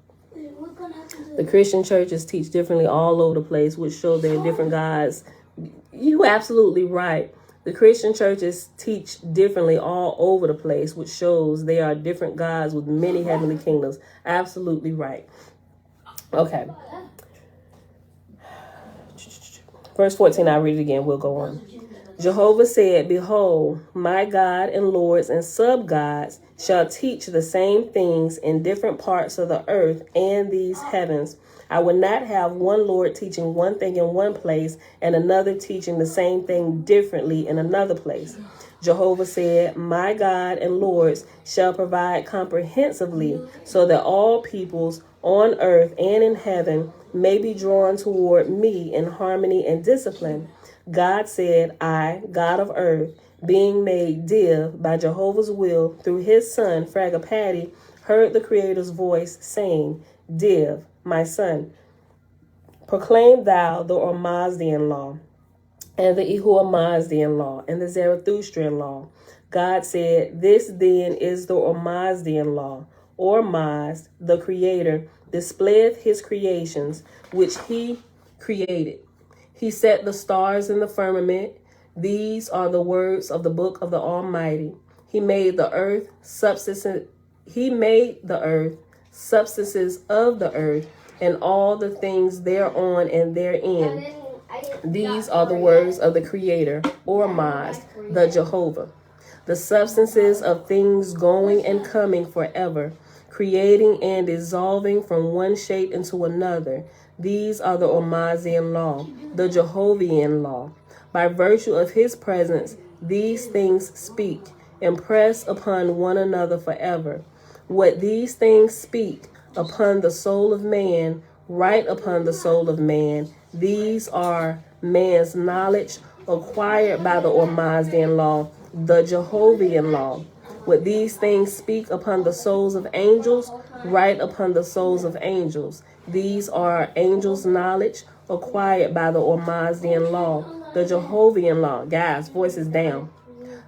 The Christian churches teach differently all over the place, which show they're different gods. You're absolutely right. The Christian churches teach differently all over the place, which shows they are different gods with many heavenly kingdoms. Absolutely right. Okay. Verse 14, I'll read it again. We'll go on. Jehovah said, behold, my God and lords and sub-gods shall teach the same things in different parts of the earth and these heavens. I will not have one Lord teaching one thing in one place and another teaching the same thing differently in another place. Jehovah said, my God and lords shall provide comprehensively so that all peoples on earth and in heaven may be drawn toward me in harmony and discipline. God said, I, God of earth, being made div by Jehovah's will through his son, Fragapati, heard the Creator's voice saying, Div, my son, proclaim thou the Ormazdian law, and the Mazdian law, and the Zarathustrian law. God said, this then is the Ormazdian law. Ormaz, the Creator, displayeth his creations, which he created. He set the stars in the firmament. These are the words of the book of the Almighty. He made the earth substances. He made the earth substances of the earth, and all the things thereon and therein. These are the words of the Creator, Ormaz, the Jehovah. The substances of things going and coming forever, creating and dissolving from one shape into another. These are the Ormazian law, the Jehovian law. By virtue of his presence, these things speak, impress upon one another forever. What these things speak upon the soul of man, write upon the soul of man. These are man's knowledge acquired by the Ormazdian law, the Jehovian law. What these things speak upon the souls of angels, write upon the souls of angels. These are angels' knowledge acquired by the Ormazdian law, the Jehovian law. Guys, voices down.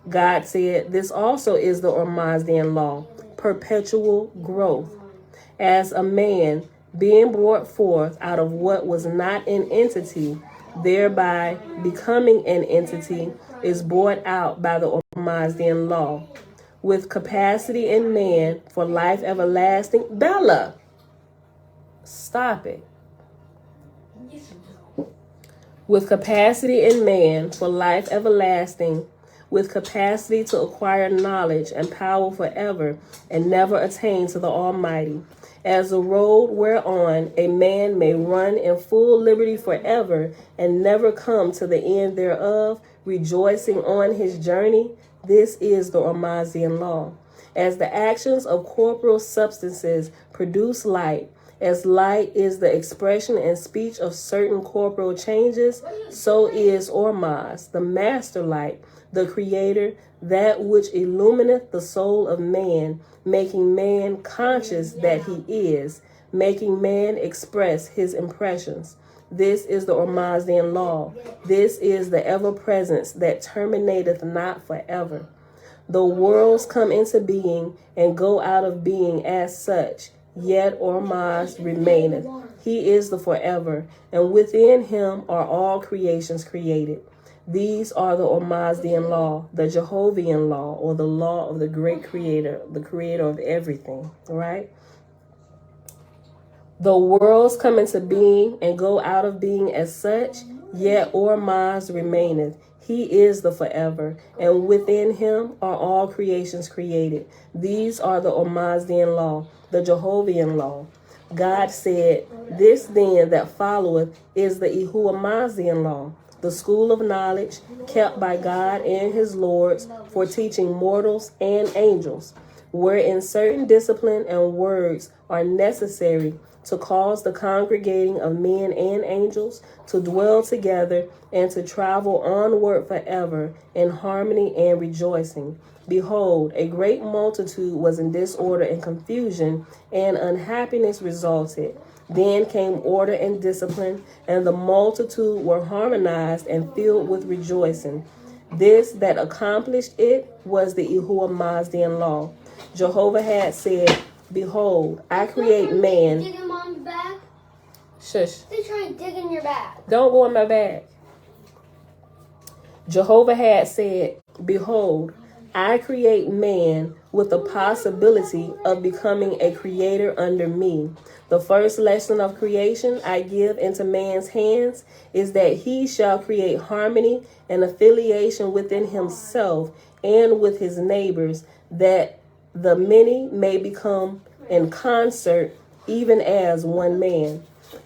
God said, this also is the Ormazdian law, perpetual growth. As a man being brought forth out of what was not an entity, thereby becoming an entity, is brought out by the Oahspe law, with capacity in man for life everlasting. Bella, stop it. With capacity in man for life everlasting, with capacity to acquire knowledge and power forever and never attain to the Almighty, as a road whereon a man may run in full liberty forever and never come to the end thereof, rejoicing on his journey. This is the Oahspe law. As the actions of corporeal substances produce light, as light is the expression and speech of certain corporeal changes, so is Oahspe, the master light, the creator, that which illumineth the soul of man, making man conscious that he is, making man express his impressions. This is the Oahspe law. This is the ever-presence that terminateth not forever. The worlds come into being and go out of being as such, yet Oahspe remaineth. He is the forever, and within him are all creations created. These are the Oahspe law, the Jehovah law, or the law of the great creator, the creator of everything, right? The worlds come into being and go out of being as such, yet Oahspe remaineth. He is the forever, and within him are all creations created. These are the Oahspe law, the Jehovah law. God said, this then that followeth is the Oahspe law, the school of knowledge kept by God and his lords for teaching mortals and angels, wherein certain discipline and words are necessary to cause the congregating of men and angels to dwell together and to travel onward forever in harmony and rejoicing. Behold, a great multitude was in disorder and confusion, and unhappiness resulted. Then came order and discipline, and the multitude were harmonized and filled with rejoicing. This that accomplished it was the Oahspe law. Jehovah had said, behold, I create man. Dig in mom's bag. Shush. They try and dig in your bag. Don't go in my bag. Jehovah had said, behold, I create man with the possibility of becoming a creator under me. The first lesson of creation I give into man's hands is that he shall create harmony and affiliation within himself and with his neighbors, that the many may become in concert, even as one man.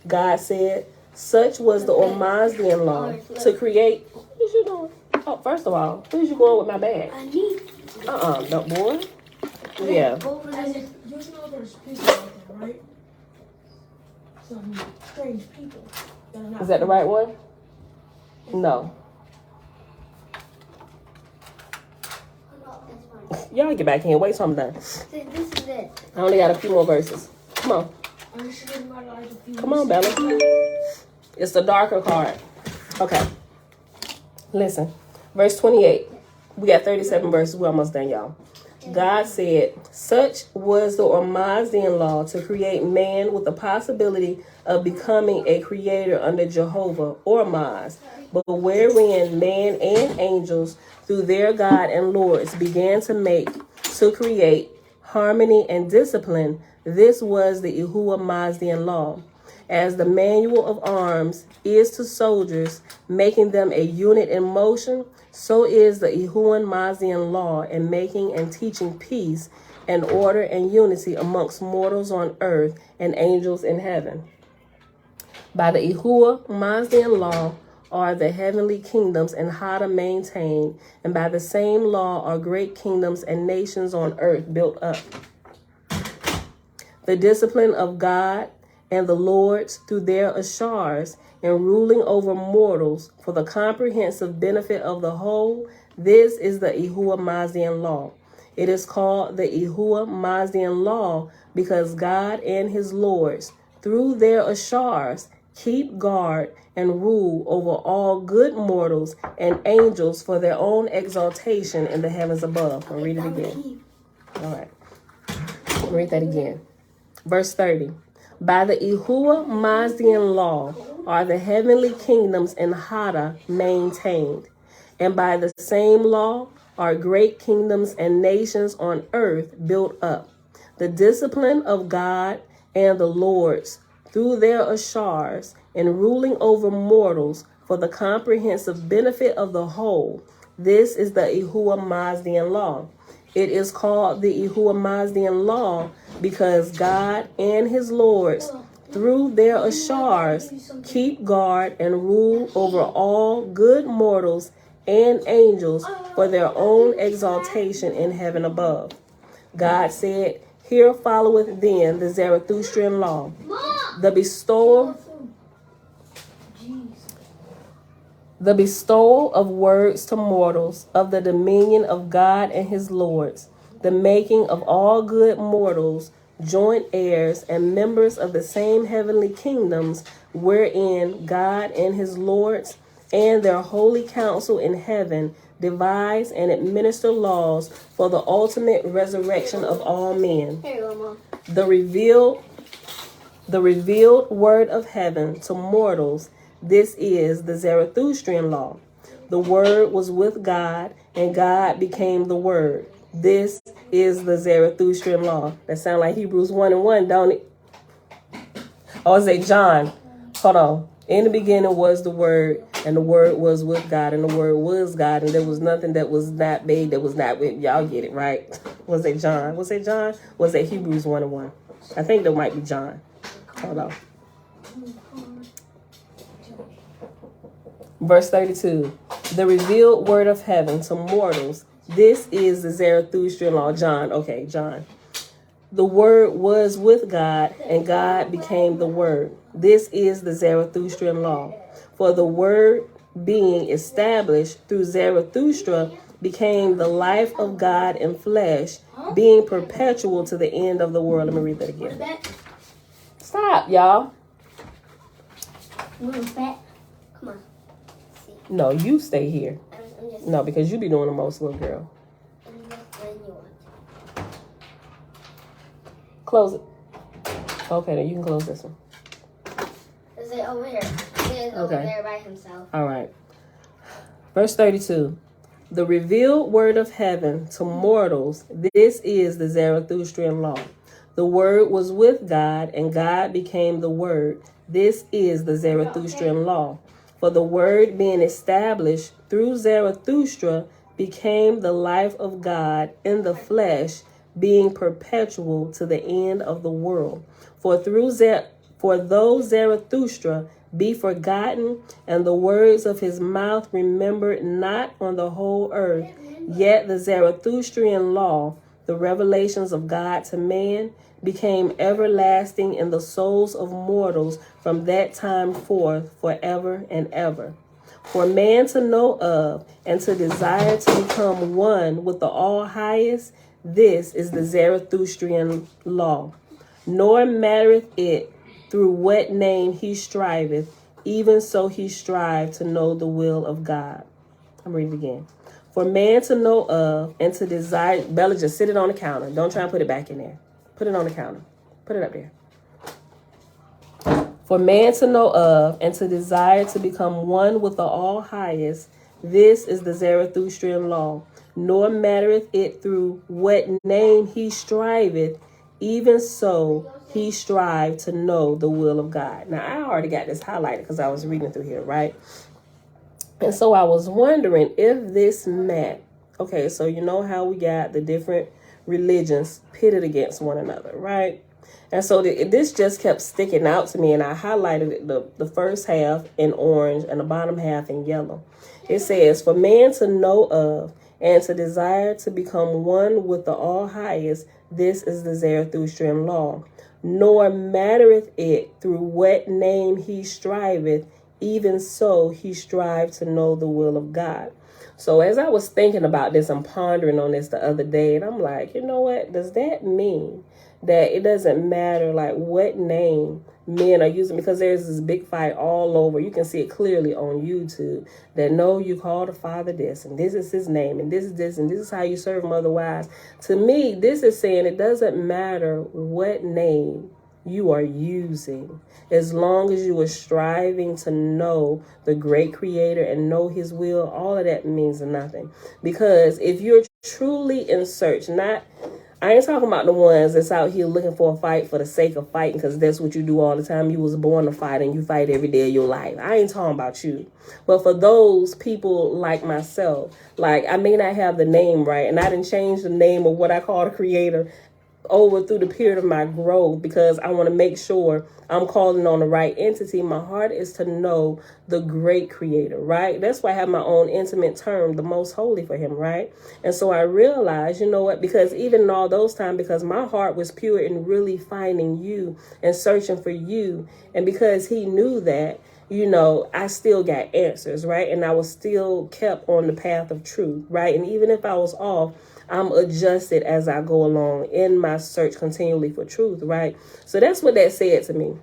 God said, such was the Oahspe law, to create. What is you doing? Oh, first of all, where's you going with my bag? I need. No, boy. Yeah. You know there's people out there, right? Some strange people. Is that the right one? No. Y'all get back here. Wait till I'm done. This is it. I only got a few more verses. Come on. Come on, Bella. It's the darker card. Okay. Listen. Verse 28. We got 37 verses. We're almost done, y'all. God said, such was the Oahspe law, to create man with the possibility of becoming a creator under Jehovah, Oahspe, but wherein man and angels, through their God and lords, began to create harmony and discipline. This was the Oahspe law. As the manual of arms is to soldiers, making them a unit in motion, so is the Oahspe law in making and teaching peace and order and unity amongst mortals on earth and angels in heaven. By the Oahspe law are the heavenly kingdoms and how to maintain, and by the same law are great kingdoms and nations on earth built up. The discipline of God and the Lords through their ashars and ruling over mortals for the comprehensive benefit of the whole, this is the Oahspe law. It is called the Oahspe law because God and his lords, through their ashars, keep guard and rule over all good mortals and angels for their own exaltation in the heavens above. I'll read it again. All right. I'll read that again. Verse 30. By the Oahspe law, are the heavenly kingdoms in Hada maintained, and by the same law are great kingdoms and nations on earth built up. The discipline of God and the Lord's through their ashars and ruling over mortals for the comprehensive benefit of the whole. This is the Yahuwah Mazdian law. It is called the Yahuwah Mazdian law because God and his lords through their ashars keep guard and rule over all good mortals and angels for their own exaltation in heaven above. God said, "Here followeth then the Zarathustrian law, the bestowal of words to mortals, of the dominion of God and his lords, the making of all good mortals joint heirs and members of the same heavenly kingdoms, wherein God and his lords and their holy council in heaven devise and administer laws for the ultimate resurrection of all men. The revealed word of heaven to mortals. This is the Zarathustrian law. The word was with God, and God became the word. This is the Zarathustrian law. That sounds like Hebrews 1:1, don't it? Oh, is it John? Hold on. In the beginning was the word, and the word was with God, and the word was God, and there was nothing that was not made that was not with. Y'all get it, right? Was it John? Was it John? Was it Hebrews 1:1? I think that might be John. Hold on. Verse 32, the revealed word of heaven to mortals. This is the Zarathustrian law. John. Okay, John. The word was with God, and God became the word. This is the Zarathustrian law. For the word being established through Zarathustra became the life of God in flesh, being perpetual to the end of the world. Let me read that again. Stop, y'all. Come on. No, you stay here. No, because you be doing the most, little girl. Close it. Okay, then you can close this one. Is it over here? It is over there by himself. All right. Verse 32. The revealed word of heaven to mortals. This is the Zarathustrian law. The word was with God, and God became the word. This is the Zarathustrian law. For the word being established through Zarathustra became the life of God in the flesh, being perpetual to the end of the world. For though Zarathustra be forgotten, and the words of his mouth remembered not on the whole earth, yet the Zarathustrian law, the revelations of God to man, became everlasting in the souls of mortals from that time forth forever and ever. For man to know of and to desire to become one with the All-Highest, this is the Zarathustrian law. Nor mattereth it through what name he striveth, even so he strive to know the will of God. I'm reading it again. For man to know of and to desire, Bella, just sit it on the counter. Don't try and put it back in there. Put it on the counter. Put it up there. For man to know of and to desire to become one with the All-Highest, this is the Zarathustrian law. Nor mattereth it through what name he striveth, even so he strive to know the will of God. Now, I already got this highlighted because I was reading through here, right? And so I was wondering if this meant, okay, so you know how we got the different religions pitted against one another, right? And so this just kept sticking out to me, and I highlighted the first half in orange and the bottom half in yellow. It says, for man to know of and to desire to become one with the All-Highest, this is the Zarathustrian law. Nor mattereth it through what name he striveth, even so he strive to know the will of God. So as I was thinking about this and pondering on this the other day, and I'm like, you know what? Does that mean that it doesn't matter like what name men are using? Because there's this big fight all over. You can see it clearly on YouTube that no, you call the Father this, and this is his name, and this is this, and this is how you serve him otherwise. To me, this is saying it doesn't matter what name you are using. As long as you are striving to know the great creator and know his will, all of that means nothing. Because if you're truly in search, I ain't talking about the ones that's out here looking for a fight for the sake of fighting, because that's what you do all the time. You was born to fight and you fight every day of your life. I ain't talking about you. But for those people like myself, like I may not have the name right, and I didn't change the name of what I call the creator over through the period of my growth, because I want to make sure I'm calling on the right entity. My heart is to know the great creator, right? That's why I have my own intimate term, the most holy, for him, right? And so I realized, you know what, because even in all those times, because my heart was pure in really finding you and searching for you, and because he knew that, you know, I still got answers, right? And I was still kept on the path of truth, right? And even if I was off, I'm adjusted as I go along in my search continually for truth, right? So that's what that said to me.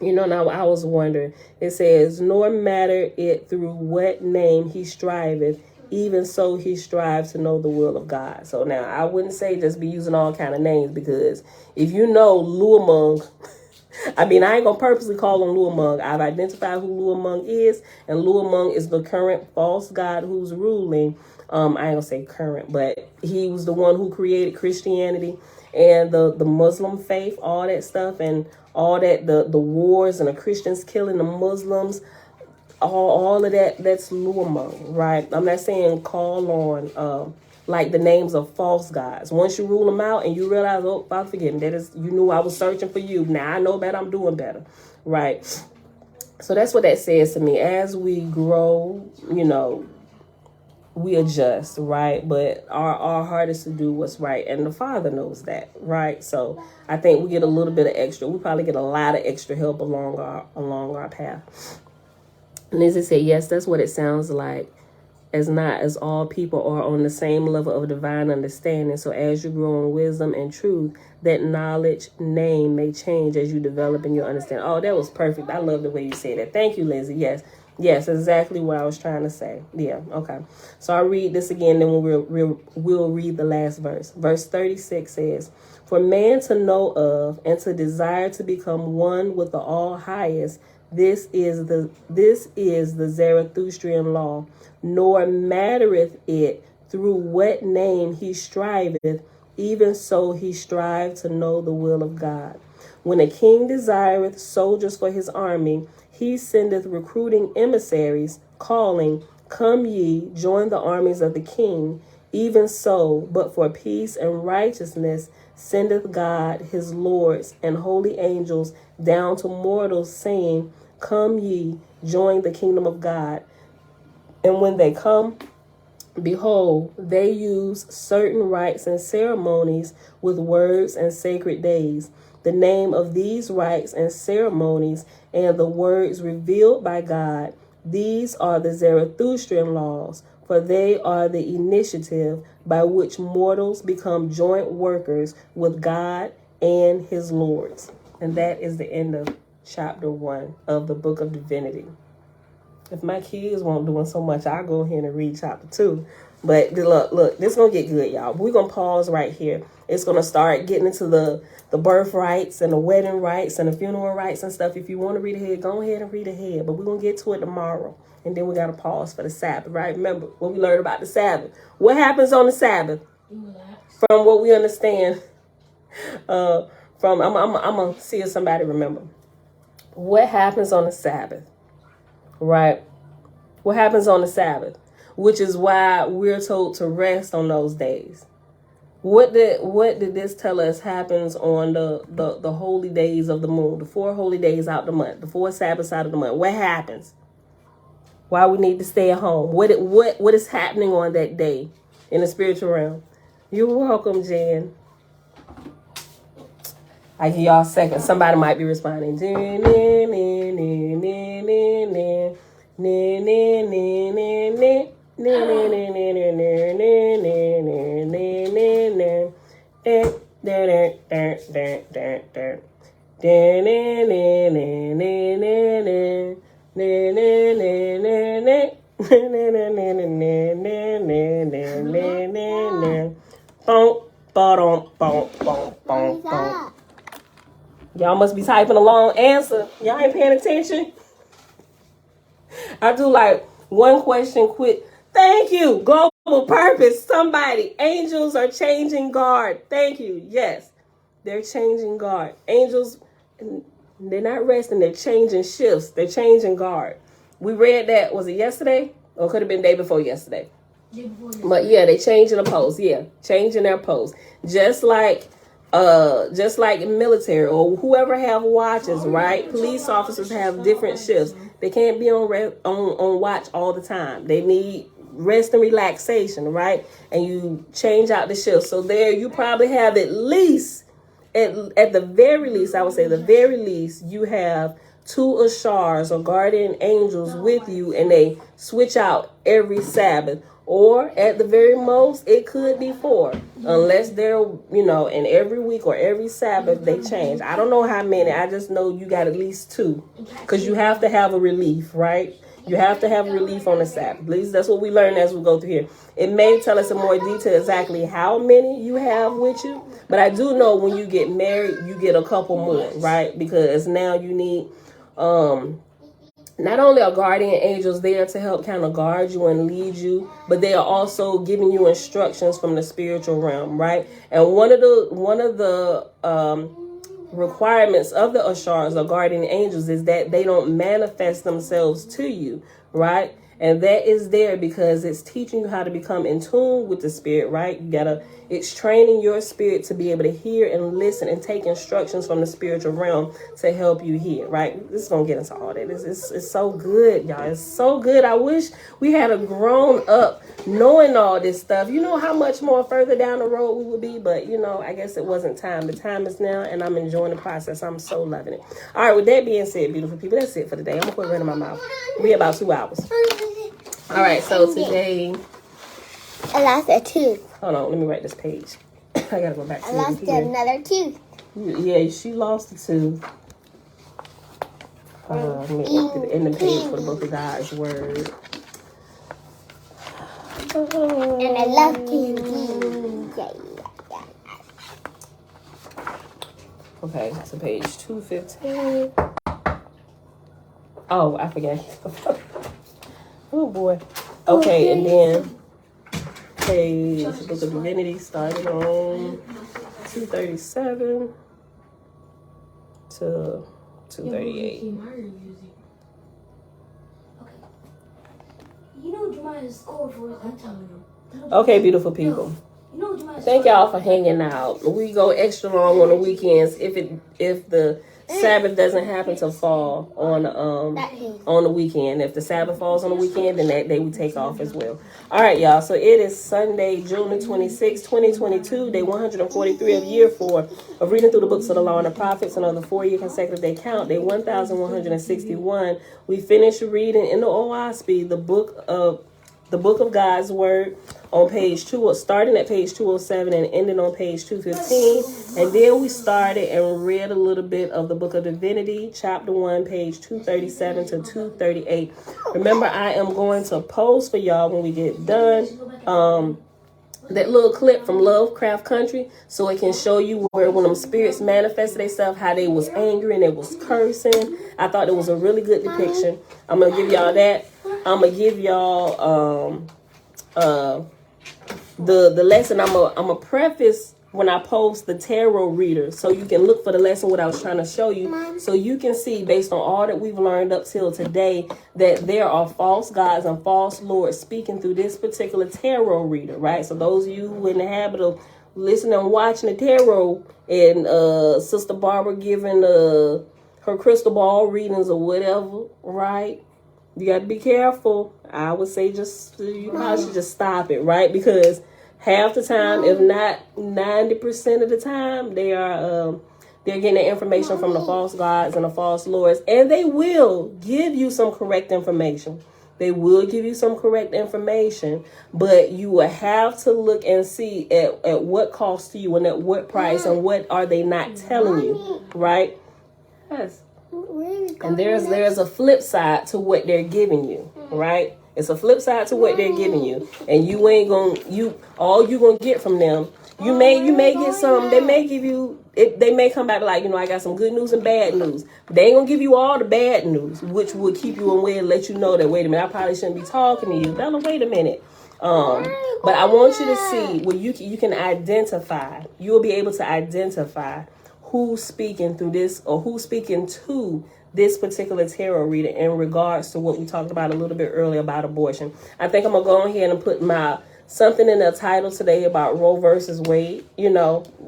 You know, now I was wondering, it says, nor matter it through what name he striveth, even so he strives to know the will of God. So now I wouldn't say just be using all kind of names, because if you know Luamung, I mean, I ain't gonna purposely call him Luamung. I've identified who Luamung is, and Luamung is the current false god who's ruling. I ain't gonna say current, but he was the one who created Christianity and the Muslim faith, all that stuff, and all that, the wars and the Christians killing the Muslims, all of that. That's Luamung, right? I'm not saying call on like the names of false gods. Once you rule them out and you realize, oh, Father, forgive me, that is, you knew I was searching for you. Now I know better, I'm doing better, right? So that's what that says to me. As we grow, you know, we adjust, right? But our heart is to do what's right, and the Father knows that, right? So I think we get a little bit of extra. We probably get a lot of extra help along our path. And as I said, yes, that's what it sounds like. As not as all people are on the same level of divine understanding. So as you grow in wisdom and truth, that knowledge name may change as you develop in your understanding. Oh, that was perfect. I love the way you said that. Thank you, Lindsay. Yes, exactly what I was trying to say. Yeah, okay. So I'll read this again, then we'll read the last verse. Verse 36 says, for man to know of and to desire to become one with the all highest, this is the Zarathustrian law, nor mattereth it through what name he striveth, even so he strive to know the will of God. When a king desireth soldiers for his army, he sendeth recruiting emissaries, calling, come ye, join the armies of the king. Even so, but for peace and righteousness, sendeth God his lords and holy angels down to mortals, saying, come ye, join the kingdom of God. And when they come, behold, they use certain rites and ceremonies with words and sacred days. The name of these rites and ceremonies and the words revealed by God, these are the Zarathustrian laws, for they are the initiative by which mortals become joint workers with God and his lords. And that is the end of chapter 1 of the Book of Divinity. If my kids weren't doing so much, I'll go ahead and read chapter 2. But look, this is going to get good, y'all. We're going to pause right here. It's going to start getting into the birth rites and the wedding rites and the funeral rites and stuff. If you want to read ahead, go ahead and read ahead. But we're going to get to it tomorrow. And then we got to pause for the Sabbath, right? Remember what we learned about the Sabbath. What happens on the Sabbath? From what we understand, I'm going to see if somebody remember. What happens on the Sabbath? Right? What happens on the Sabbath? Which is why we're told to rest on those days. What did this tell us happens on the holy days of the moon, the 4 holy days out the month, the 4 Sabbaths out of the month? What happens? Why we need to stay at home? What is happening on that day in the spiritual realm? You're welcome, Jen. I give y'all a second. Somebody might be responding. Y'all must be typing a long answer. Y'all ain't paying attention. I do like one question quick. Thank you. Global purpose. Somebody. Angels are changing guard. Thank you. Yes. They're changing guard. Angels, they're not resting. They're changing shifts. They're changing guard. We read that. Was it yesterday? Or could have been the day before yesterday. But yeah, they changing the post. Yeah. Changing their post. Just like military or whoever have watches, right? Police officers have different shifts. They can't be on watch all the time. They need rest and relaxation, right? And you change out the shift. So there you probably have at least, at the very least, I would say the very least, you have 2 Ashars or guardian angels with you, and they switch out every Sabbath. Or at the very most, it could be 4, unless they're, in every week or every Sabbath they change. I don't know how many. I just know you got at least 2, because you have to have a relief, right? You have to have a relief on the Sabbath. At least that's what we learn as we go through here. It may tell us in more detail exactly how many you have with you, but I do know when you get married, you get a couple more, right? Because now you need not only are guardian angels there to help kind of guard you and lead you, but they are also giving you instructions from the spiritual realm, right? And one of the requirements of the Ashars or guardian angels is that they don't manifest themselves to you, right? And that is there because it's teaching you how to become in tune with the spirit, right? It's training your spirit to be able to hear and listen and take instructions from the spiritual realm to help you hear, right? This is going to get into all that. It's so good, y'all. It's so good. I wish we had a grown up knowing all this stuff. You know how much more further down the road we would be, but I guess it wasn't time. The time is now, and I'm enjoying the process. I'm so loving it. All right, with that being said, beautiful people, that's it for today. I'm going to put it right in my mouth. We're about 2 hours. All right, so today I lost a tooth. Hold on, let me write this page. I gotta go back to I lost another tooth. Yeah, she lost a tooth. Let me in the page for the Book of God's Word. And I love candy. Okay, so page 215. Oh, I forgot. Oh boy. Okay, and then page Book of Divinity started on 237 to 238. You know what Jemiah's scored for? I'm telling you. Okay, beautiful people. Thank y'all for hanging out. We go extra long on the weekends if the Sabbath doesn't happen to fall on the weekend. If the Sabbath falls on the weekend, then that day we take off as well. All right, y'all. So it is Sunday, June the 26th, 2022, day 143 of year 4 of reading through the books of the law and the prophets. Another 4-year consecutive day count, day 1161. We finished reading in the Oahspe the book of God's Word on page 2, starting at page 207 and ending on page 215. And then we started and read a little bit of the Book of Divinity, chapter 1, page 237 to 238. Remember, I am going to post for y'all when we get done that little clip from Lovecraft Country, so it can show you where when them spirits manifested themselves, how they was angry and they was cursing. I thought it was a really good depiction. I'm gonna give y'all that. I'm gonna give y'all the lesson. I'm a preface when I post the tarot reader, so you can look for the lesson what I was trying to show you, so you can see based on all that we've learned up till today that there are false gods and false lords speaking through this particular tarot reader, right? So those of you who are in the habit of listening and watching the tarot and Sister Barbara giving her crystal ball readings or whatever, right? You got to be careful. I would say you probably should just stop it, right? Because half the time, if not 90% of the time, they're getting the information from the false gods and the false lords, and they will give you some correct information. They will give you some correct information, but you will have to look and see at what cost to you and at what price and what are they not telling you, right? Yes. And there's a flip side to what they're giving you, right? It's a flip side to what they're giving you, and all you're gonna get from them, You may get some. They may give you. They may come back like, I got some good news and bad news. But they ain't gonna give you all the bad news, which would keep you away and let you know that, wait a minute, I probably shouldn't be talking to you, Bella. Wait a minute. But I want you to see where you can identify. You'll be able to identify who's speaking through this or who's speaking to this particular tarot reader in regards to what we talked about a little bit earlier about abortion. I think I'm gonna go ahead and put something in the title today about Roe versus Wade,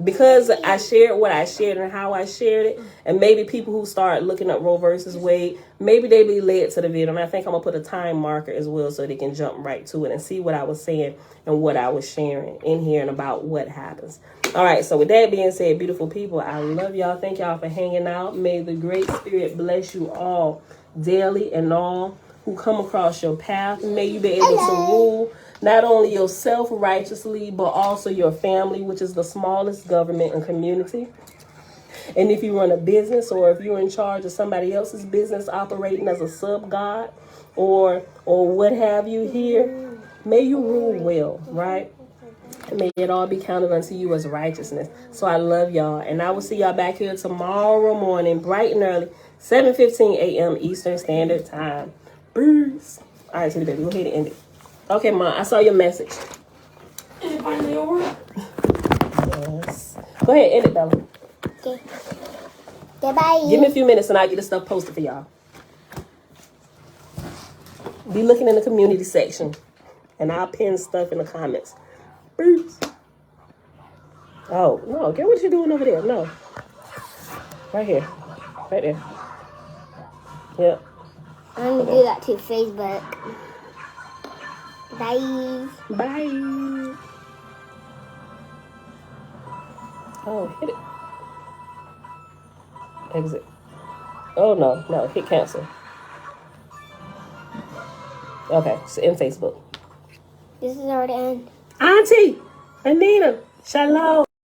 because I shared what I shared and how I shared it. And maybe people who start looking up Roe versus Wade, maybe they be led to the video. And I think I'm going to put a time marker as well so they can jump right to it and see what I was saying and what I was sharing in here and about what happens. All right. So with that being said, beautiful people, I love y'all. Thank y'all for hanging out. May the great spirit bless you all daily and all who come across your path. May you be able to rule not only yourself righteously, but also your family, which is the smallest government and community. And if you run a business or if you're in charge of somebody else's business operating as a sub-god or what have you here, may you rule well, right? And may it all be counted unto you as righteousness. So I love y'all. And I will see y'all back here tomorrow morning, bright and early, 7:15 a.m. Eastern Standard Time. Peace. All right, Titty Baby, go ahead and end it. Okay, Mom, I saw your message. Is it finally over? Yes. Go ahead, end it, Bella. Okay. Goodbye. Give me a few minutes and I'll get the stuff posted for y'all. Be looking in the community section. And I'll pin stuff in the comments. Peace. Oh, no. Get what you doing over there. No. Right here. Right there. Yep. I'm going to do that to Facebook. Bye. Bye. Oh, hit it. Exit. Oh, no. Hit cancel. Okay, so in Facebook. This is already end. Auntie, Anita, shalom.